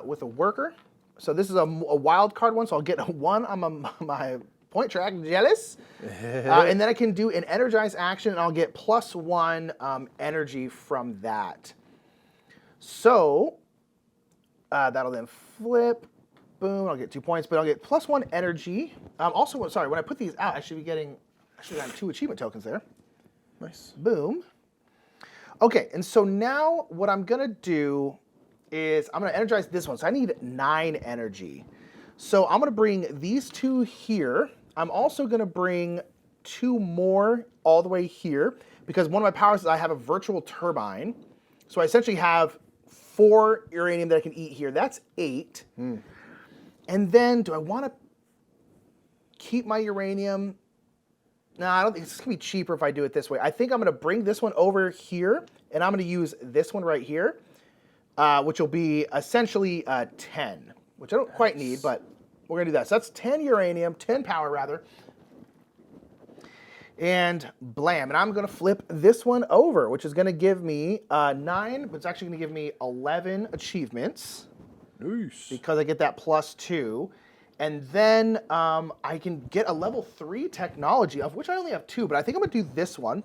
With a worker. So this is a wild card one, so I'll get a 1 on my point track. Jealous. And then I can do an energize action, and I'll get +1 energy from that. So that'll then flip. Boom. I'll get 2 points, but I'll get +1 energy. Also, sorry, when I put these out, I should have gotten 2 achievement tokens there. Nice. Boom. Okay, and so now what I'm going to do is I'm going to energize this one. So I need 9 energy. So I'm going to bring these 2 here. I'm also going to bring 2 more all the way here because one of my powers is I have a virtual turbine. So I essentially have 4 uranium that I can eat here. That's 8. And then do I want to keep my uranium. No, I don't think it's going to be cheaper if I do it this way. I think I'm going to bring this one over here, and I'm going to use this one right here, which will be essentially 10, which I don't quite need, but we're going to do that. So that's 10 uranium, 10 power rather. And blam, and I'm going to flip this one over, which is going to give me 9, but it's actually going to give me 11 achievements. Nice. Because I get that +2. And then I can get a level 3 technology, of which I only have 2, but I think I'm going to do this one.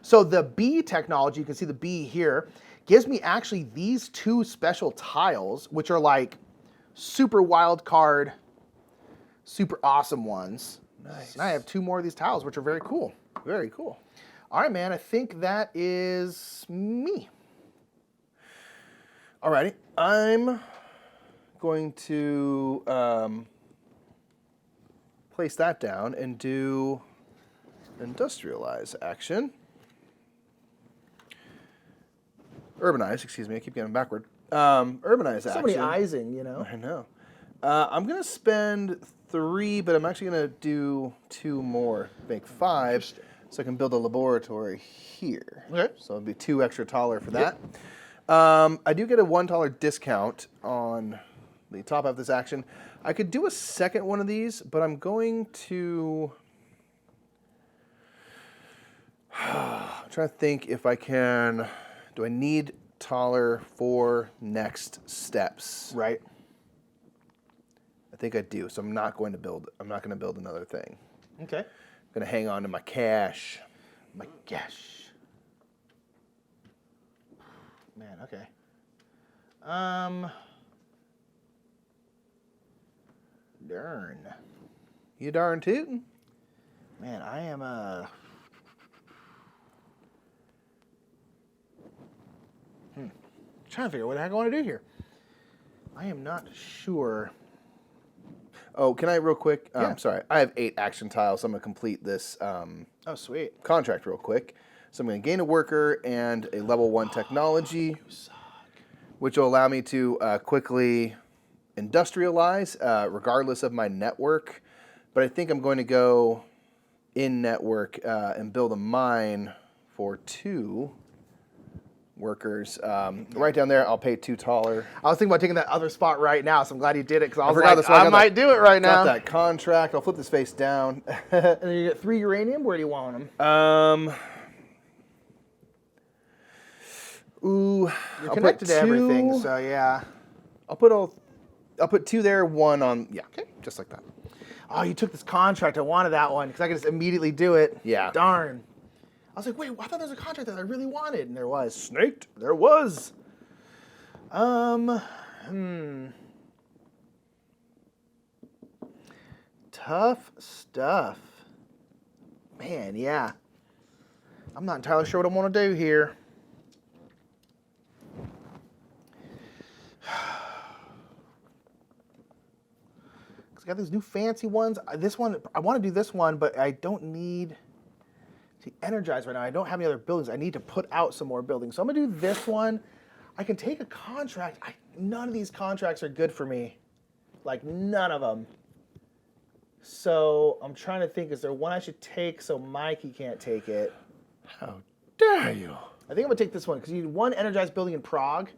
So the B technology, you can see the B here, gives me actually these 2 special tiles, which are like super wild card, super awesome ones. Nice. And I have 2 more of these tiles, which are very cool. Very cool. All right, man, I think that is me. Alrighty, I'm going to place that down and do industrialize action. Urbanize, excuse me, I keep getting backward. Urbanize action. So many eyesing, you know. I know. I'm going to spend 3, but I'm actually going to do 2 more, make 5, so I can build a laboratory here. Okay. So it'll be 2 extra taller for that. I do get a $1 discount on the top of this action. I could do a second one of these, but I'm going to... I'm trying to think if I can... Do I need taller for next steps? Right. I think I do, so I'm not going to build another thing. Okay. I'm going to hang on to my cash. My gosh. Man, okay. Darn. You darn tootin'. Man, I am trying to figure out what the heck I want to do here. I am not sure. Oh, can I real quick? Yeah. Sorry, I have 8 action tiles, so I'm going to complete this Oh, sweet. contract real quick. So I'm going to gain a worker and a level 1 technology, which will allow me to quickly industrialize regardless of my network. But I think I'm going to go in network and build a mine for 2 workers. Right down there, I'll pay 2 taller. I was thinking about taking that other spot right now, so I'm glad you did it, because I was forgot like, that's why I I got might do it right Got now. that contract. I'll flip this face down. And then you get 3 uranium. Where do you want them? Ooh, You're connected to everything, so yeah. I'll put 2 there, 1 on. Yeah, okay, just like that. Oh, you took this contract. I wanted that one because I could just immediately do it. Yeah. Darn. I was like, wait, I thought there was a contract that I really wanted, and there was. Snaked. There was. Tough stuff. Man, yeah. I'm not entirely sure what I want to do here. I got these new fancy ones. This one, I want to do this one, but I don't need to energize right now. I don't have any other buildings. I need to put out some more buildings. So I'm going to do this one. I can take a contract. None of these contracts are good for me. Like, none of them. So I'm trying to think, is there one I should take so Mikey can't take it? How dare you? I think I'm going to take this one because you need 1 energized building in Prague,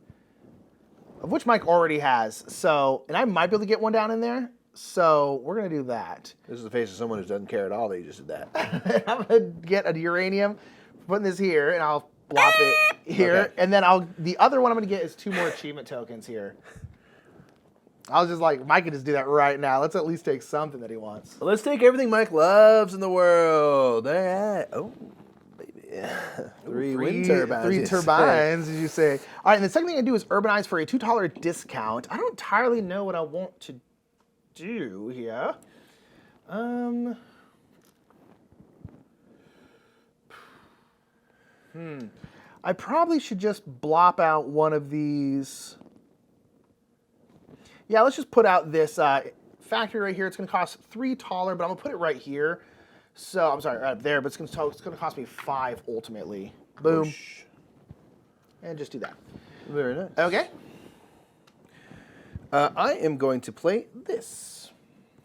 of which Mike already has. So, and I might be able to get one down in there. So we're going to do that. This is the face of someone who doesn't care at all that you just did that. I'm going to get a uranium, putting this here, and I'll plop it here. Okay. And then the other one I'm going to get is 2 more achievement tokens here. I was just like, Mike can just do that right now. Let's at least take something that he wants. Well, let's take everything Mike loves in the world. All right. Oh, baby. 3 wind turbines. 3 you turbines, as you say. All right, and the second thing I do is urbanize for a $2 discount. I don't entirely know what I want to do here. I probably should just blop out one of these. Yeah, let's just put out this factory right here. It's going to cost 3 taller, but I'm going to put it right here. So, I'm sorry, right there, but it's going to cost me 5 ultimately. Boom. Whoosh. And just do that. Very nice. Okay. I am going to play this.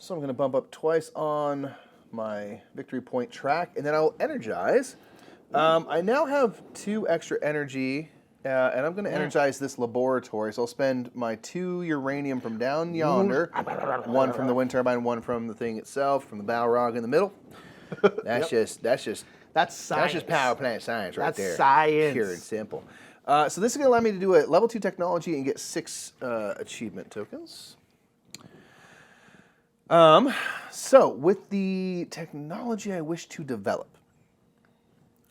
So I'm going to bump up twice on my victory point track, and then I'll energize. I now have 2 extra energy, and I'm going to energize this laboratory. So I'll spend my 2 uranium from down yonder, 1 from the wind turbine, 1 from the thing itself, from the Balrog in the middle. That's just That's science. That's just power plant science right there. That's science. Pure and simple. So this is going to allow me to do a level 2 technology and get 6 achievement tokens. So with the technology I wish to develop,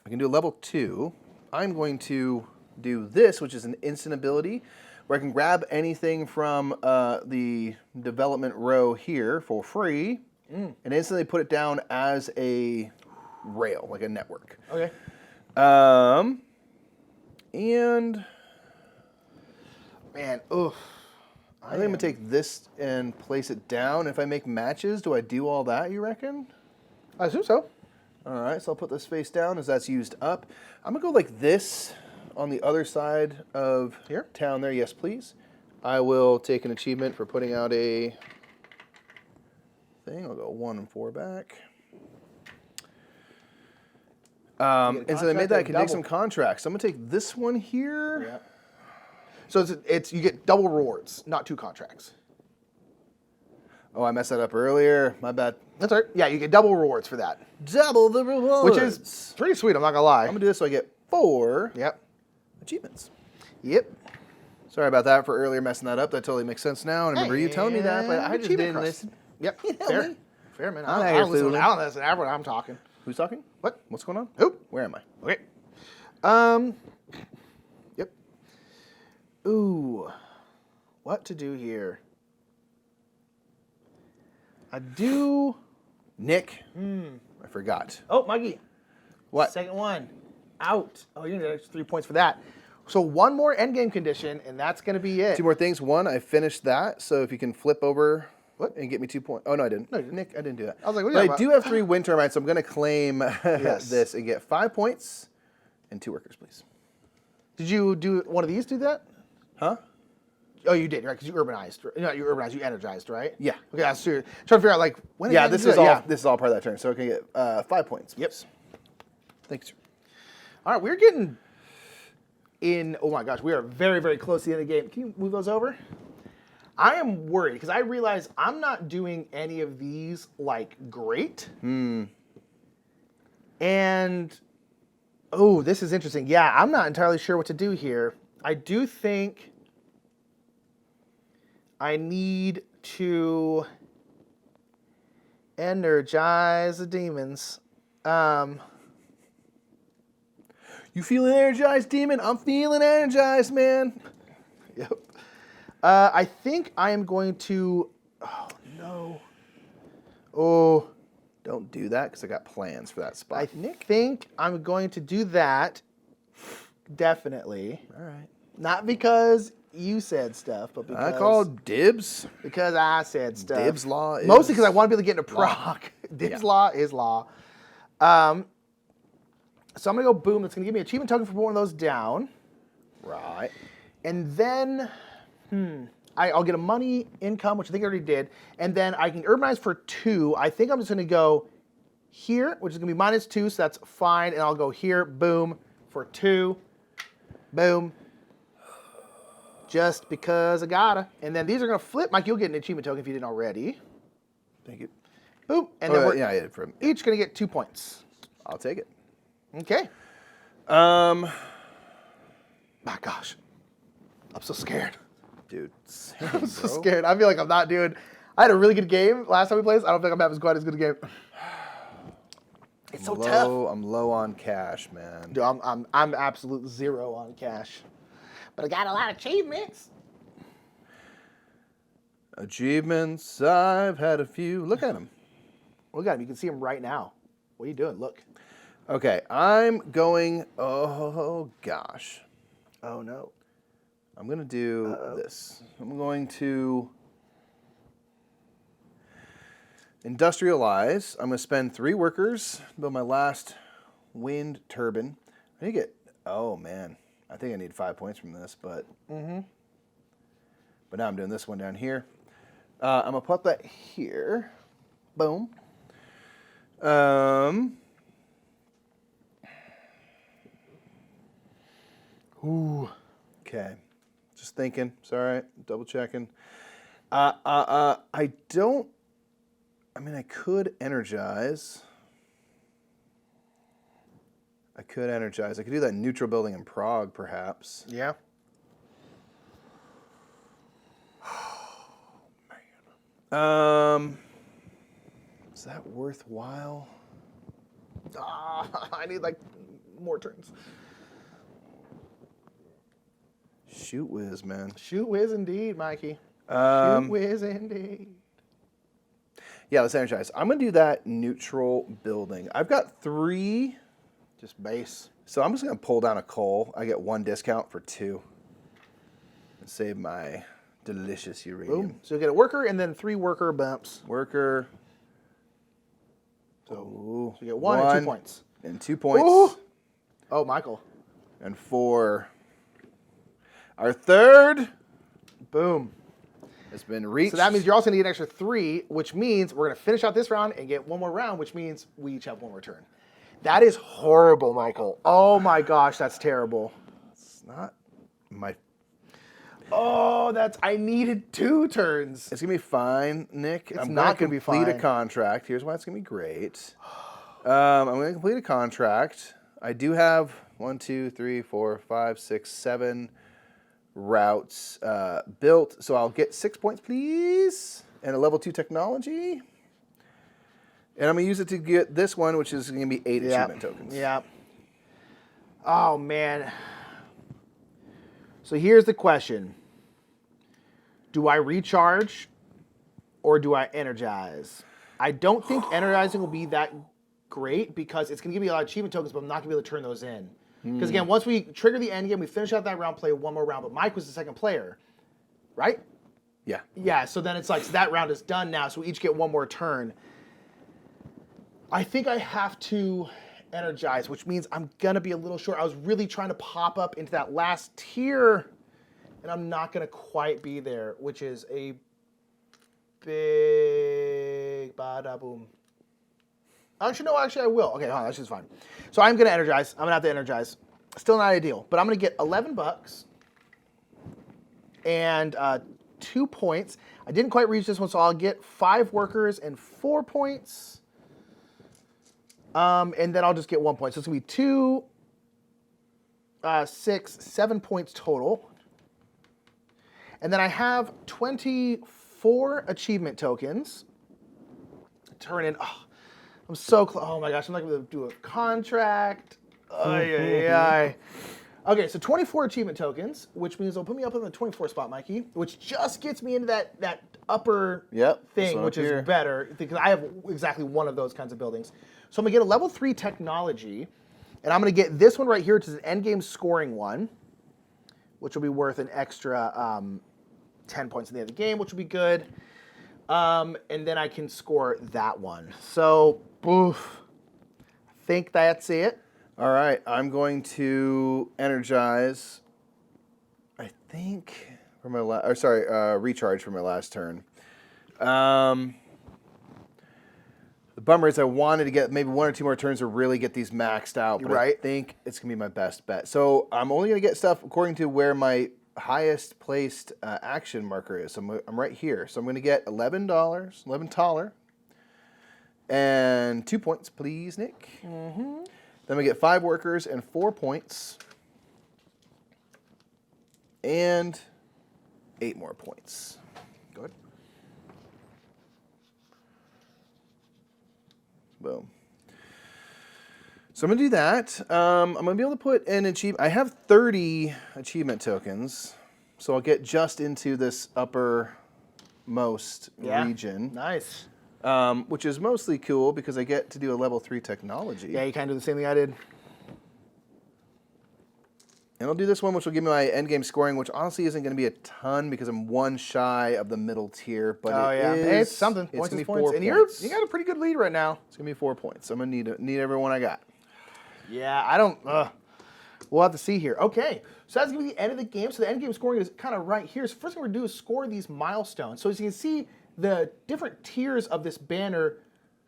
I can do a level 2. I'm going to do this, which is an instant ability, where I can grab anything from the development row here for free, and instantly put it down as a rail, like a network. Okay. And Man, oof. I think I'm gonna take this and place it down. If I make matches, do I do all that, you reckon? I assume so. All right, so I'll put this face down as that's used up. I'm gonna go like this on the other side of Here? town there. Yes, please. I will take an achievement for putting out a thing. I'll go 1 and 4 back. And so they made that I can take some contracts. So I'm gonna take this one here. Yeah. So it's you get double rewards, not 2 contracts. Oh, I messed that up earlier. My bad. That's all right. Yeah, you get double rewards for that, Double the rewards. which is pretty sweet. I'm not gonna lie. I'm gonna do this so I get 4 Yep. achievements. Yep. Sorry about that for earlier messing that up. That totally makes sense now. And I remember you telling me that, but I just Achievement didn't crust. listen. Yep. You know Fair. me. Fair, man. I'm I out don't here listen. fooling. I don't listen. Everyone, I'm talking. Who's talking? What? What's going on? Who? Where am I? Okay. Yep. Ooh. What to do here? I do. Nick. I forgot. Oh, Mikey. What? Second one. Out. Oh, you're going to get 3 points for that. So 1 more endgame condition, and that's going to be it. 2 more things. 1, I finished that. So if you can flip over What? and get me 2 points. Oh, no, I didn't. No, you didn't. Nick, I didn't do that. I was like, what are but you I talking do have 3 wind turbines, so I'm going to claim Yes. this and get 5 points and 2 workers, please. Did you do one of these? Do that? Huh? Oh, you did, right? Because you urbanized. No, you urbanized. You energized, right? Yeah. Okay, I was trying to figure out like when. Yeah, did this you is do all. that? Yeah. This is all part of that turn. So I can get 5 points. Yep. Please. Thanks. All right, we're getting in. Oh my gosh, we are very, very close to the end of the game. Can you move those over? I am worried because I realize I'm not doing any of these like great. And oh, this is interesting. Yeah, I'm not entirely sure what to do here. I do think I need to energize the demons. You feeling energized, demon? I'm feeling energized, man. Yep. I think I am going to. Oh no. Oh, Don't do that because I got plans for that spot. I think I'm going to do that. Definitely. All right. Not because you said stuff, but because I called dibs. because I said stuff. Dibs law is Mostly because I want to be able to get into proc. Dibs Yeah. law is law. So I'm gonna go boom. That's gonna give me an achievement token for one of those down, Right. and then I'll get a money income, which I think I already did, and then I can urbanize for 2. I think I'm just gonna go here, which is gonna be -2, so that's fine, and I'll go here, boom, for 2, boom. Just because I gotta. And then these are gonna flip. Mike, you'll get an achievement token if you didn't already. Thank you. Boom. And then we're yeah, I did for each gonna get 2 points. I'll take it. Okay. Um, My gosh. I'm so scared. dude, same, I'm so bro. scared. I feel like I'm not doing. I had a really good game last time we played. I don't think I'm having as quite as good a game. It's so tough. I'm low on cash, man. Dude, I'm absolute 0 on cash. But I got a lot of achievements. Achievements, I've had a few. Look at them. Look at him. You can see him right now. What are you doing? Look. Okay, I'm going. Oh gosh, Oh no. I'm gonna do this. I'm going to industrialize. I'm gonna spend 3 workers to build my last wind turbine. I need to get. Oh man, I think I need 5 points from this, but but now I'm doing this one down here. I'm gonna put that here. Boom. Ooh. Okay. Just thinking. Sorry. Double checking. I don't. I mean, I could energize. I could do that neutral building in Prague, perhaps. Yeah. Is that worthwhile? I need like more turns. Shoot whiz, man. Shoot whiz indeed, Mikey. Um, Shoot whiz indeed. Yeah, let's energize. I'm going to do that neutral building. I've got 3. Just base. So I'm just going to pull down a coal. I get 1 discount for 2. And save my delicious uranium. Boom. So you get a worker and then 3 worker bumps. Worker. So you get 1 and 2 points. And 2 points. Ooh. Oh, Michael. And 4. Our third Boom. has been reached. So that means you're also going to get an extra 3, which means we're going to finish out this round and get 1 more round, which means we each have 1 more turn. That is horrible, Michael. Oh my gosh, that's terrible. It's not my... Oh, I needed 2 turns. It's going to be fine, Nick. It's I'm not going gonna to be complete a fine. contract. Here's why it's going to be great. I'm going to complete a contract. I do have 1, 2, 3, 4, 5, 6, 7 routes built. So I'll get 6 points, please. And a level 2 technology. And I'm going to use it to get this one, which is going to be 8 achievement tokens. Yeah. Oh, man. So here's the question. Do I recharge or do I energize? I don't think energizing will be that great because it's going to give me a lot of achievement tokens, but I'm not going to be able to turn those in. Because, again, once we trigger the end game, we finish out that round, play 1 more round. But Mike was the second player, right? Yeah. Yeah, so then it's like, so that round is done now, so we each get 1 more turn. I think I have to energize, which means I'm going to be a little short. I was really trying to pop up into that last tier, and I'm not going to quite be there, which is a big bada-boom. Actually, I will. Okay, hold on, that's just fine. So I'm going to energize. I'm going to have to energize. Still not ideal, but I'm going to get $11 and 2 points. I didn't quite reach this one, so I'll get 5 workers and 4 points. And then I'll just get 1 point. So it's going to be 2, 6, 7 points total. And then I have 24 achievement tokens. Turn in. Oh, I'm so close. Oh my gosh, I'm not going to do a contract. Okay, so 24 achievement tokens, which means they'll put me up in the 24 spot, Mikey, which just gets me into that upper thing, which is better, because I have exactly 1 of those kinds of buildings. So I'm going to get a level 3 technology, and I'm going to get this one right here, which is an endgame scoring one, which will be worth an extra 10 points in the end of the game, which will be good. And then I can score that one. So, boof. I think that's it. All right, I'm going to energize. I think for my recharge for my last turn. The bummer is I wanted to get maybe 1 or 2 more turns to really get these maxed out, but I think it's gonna be my best bet. So I'm only gonna get stuff according to where my highest placed action marker is. So I'm right here. So I'm gonna get $11, and 2 points, please, Nick. Mm-hmm. Then we get 5 workers and 4 points. And 8 more points. Good. Boom. So I'm going to do that. I'm going to be able to put an achievement. I have 30 achievement tokens. So I'll get just into this uppermost region. Nice. Which is mostly cool because I get to do a level 3 technology. Yeah, you kind of do the same thing I did. And I'll do this one, which will give me my endgame scoring, which honestly isn't going to be a ton because I'm 1 shy of the middle tier. But it's something. It's Points going is to be 4 points. points. And you got a pretty good lead right now. It's going to be 4 points. So I'm going to need everyone I got. Yeah, I don't. We'll have to see here. Okay, so that's going to be the end of the game. So the end game scoring is kind of right here. So first thing we're going to do is score these milestones. So as you can see, the different tiers of this banner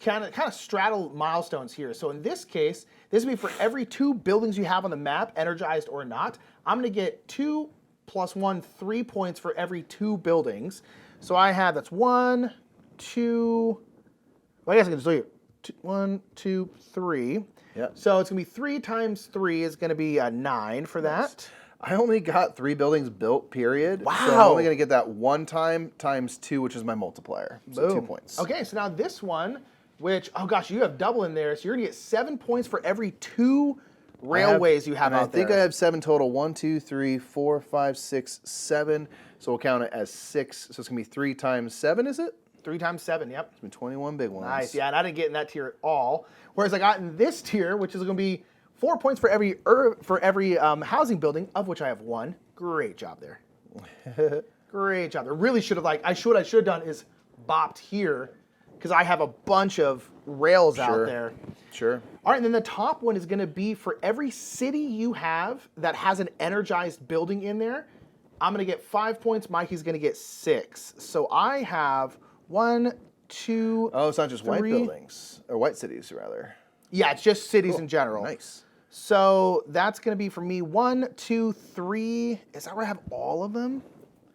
kind of straddle milestones here. So in this case, this would be for every 2 buildings you have on the map, energized or not. I'm going to get 2 + 1, 3 points for every 2 buildings. So I have, that's 1, 2, well, I guess I can just do 1, 2, 3. Yep. So it's going to be 3 times 3 is going to be 9 for that. I only got 3 buildings built, period. Wow. So I'm only going to get that 1 time times 2, which is my multiplier. So 2 points. Okay, so now this one, which, oh gosh, you have double in there. So you're going to get 7 points for every 2 railways you have out there. I think I have 7 total. 1, 2, 3, 4, 5, 6, 7. So we'll count it as 6. So it's going to be 3 times 7, is it? 3 times 7, yep. It's been 21 big ones. Nice, yeah, and I didn't get in that tier at all. Whereas I got in this tier, which is going to be 4 points for every housing building, of which I have 1. Great job there. Great job there. Really should have, what I should have done is bopped here, because I have a bunch of rails out there. Sure. All right, and then the top one is going to be for every city you have that has an energized building in there, I'm going to get 5 points. Mikey's going to get 6. So I have 1, 2, Oh, it's not just 3. white buildings, or white cities, rather. Yeah, it's just cities in general. Nice. So that's going to be for me 1, 2, 3. Is that where I have all of them?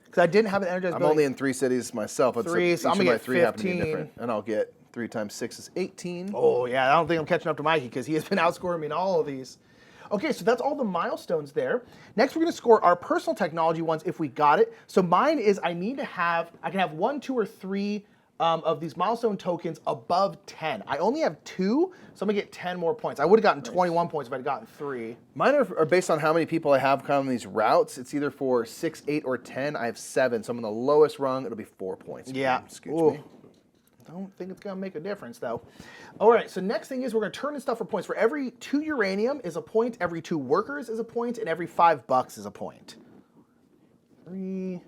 Because I didn't have an energized building. I'm only in 3 cities myself. 3, so I'm going to get 3 happen to be 15. different. And I'll get 3 times 6 is 18. Oh, yeah, I don't think I'm catching up to Mikey because he has been outscoring me in all of these. Okay, so that's all the milestones there. Next, we're going to score our personal technology ones if we got it. So mine is I can have 1, 2, or 3 of these milestone tokens above 10. I only have 2, so I'm going to get 10 more points. I would have gotten 21 points if I'd gotten 3. Mine are based on how many people I have kind of on these routes. It's either for 6, 8, or 10. I have 7, so I'm on the lowest rung. It'll be 4 points. Yeah. Scooch me. Don't think it's going to make a difference, though. All right, so next thing is we're going to turn in stuff for points. For every 2 uranium is a point, every 2 workers is a point, and every $5 is a point. 3,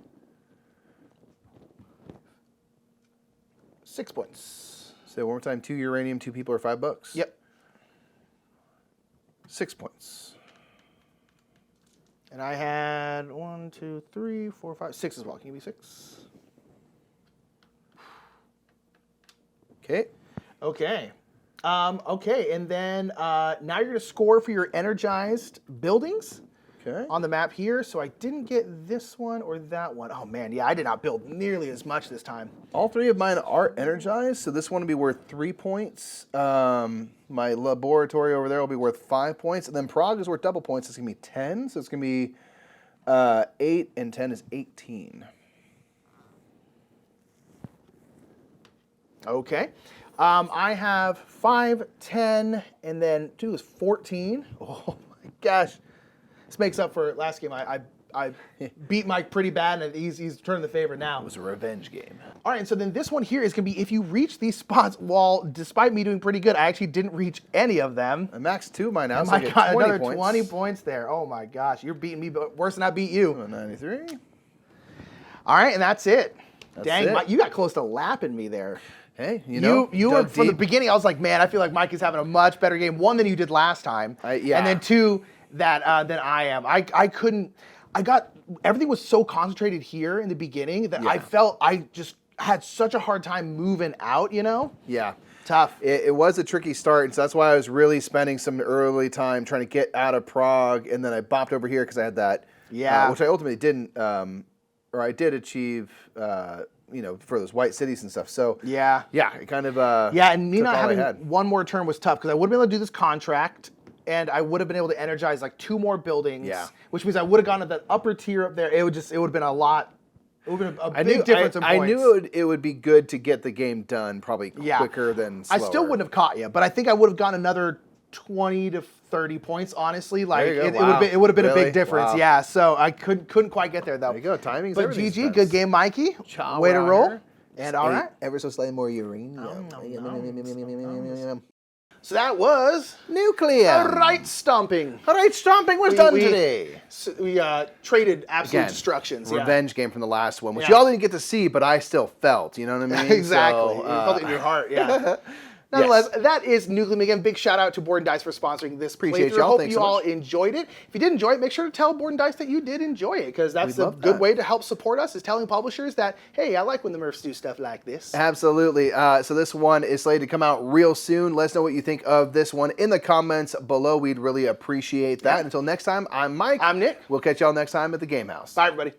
6 points. Say one more time. 2 uranium, 2 people, or $5? Yep. 6 points. And I had 1, 2, 3, 4, 5, 6 as well. Can you give me 6? Okay. Okay. Okay, and then now you're going to score for your energized buildings on the map here. So I didn't get this one or that one. Oh, man, yeah, I did not build nearly as much this time. All 3 of mine are energized, so this one will be worth 3 points. My laboratory over there will be worth 5 points, and then Prague is worth double points. It's going to be 10, so it's going to be 8, and 10 is 18. Okay. I have 5, 10, and then 2 is 14. Oh, my gosh. This makes up for last game. I beat Mike pretty bad, and he's turning the favor now. It was a revenge game. All right, and so then this one here is going to be if you reach these spots, while despite me doing pretty good, I actually didn't reach any of them. I maxed 2 of mine out, Oh so my I get God, 20 another points. 20 points there. Oh, my gosh. You're beating me worse than I beat you. 93. All right, and that's it. Dang, it. Mike, you got close to lapping me there. Hey, you know, you were dug from the deep. beginning. I was like, man, I feel like Mike is having a much better game. 1 than you did last time, Yeah. and then 2 than I am. I couldn't. I got everything was so concentrated here in the beginning that I felt I just had such a hard time moving out. You know? Yeah. Tough. It was a tricky start, and so that's why I was really spending some early time trying to get out of Prague, and then I bopped over here because I had that, which I ultimately didn't, or I did achieve, for those white cities and stuff. So Yeah. it kind of And me took not all I having had. one more turn was tough because I would have been able to do this contract, and I would have been able to energize like 2 more buildings. Yeah. Which means I would have gone to that upper tier up there. It would have been a lot. It would have been a big difference in points. I knew it would be good to get the game done probably quicker than slower. I still wouldn't have caught you, but I think I would have gotten another 20 to 30 points, honestly. Like There you go. it would have been a Really? big difference. Wow. Yeah, so I couldn't quite get there though. There you go. Timing's But everything, GG, friends. good game, Mikey. Ciao, Way to we're roll. out here. And all right. Ever so slightly more uranium. So that was Nucleum. right stomping. All right, stomping was done today. So we traded absolute Again, destructions. Revenge game from the last one, which Yeah. y'all didn't get to see, but I still felt. You know what I mean? Exactly. So, you felt it in your heart. Yeah. Nonetheless, that is Nucleum. Again, big shout out to Board and Dice for sponsoring this Appreciate playthrough. y'all. Hope Thanks you so all much. enjoyed it. If you did enjoy it, make sure to tell Board and Dice that you did enjoy it, because that's We'd a love good that. way to help support us, is telling publishers that, hey, I like when the Murphs do stuff like this. Absolutely. So this one is slated to come out real soon. Let us know what you think of this one in the comments below. We'd really appreciate that. Yeah. Until next time, I'm Mike. I'm Nick. We'll catch y'all next time at the Game House. Bye, everybody.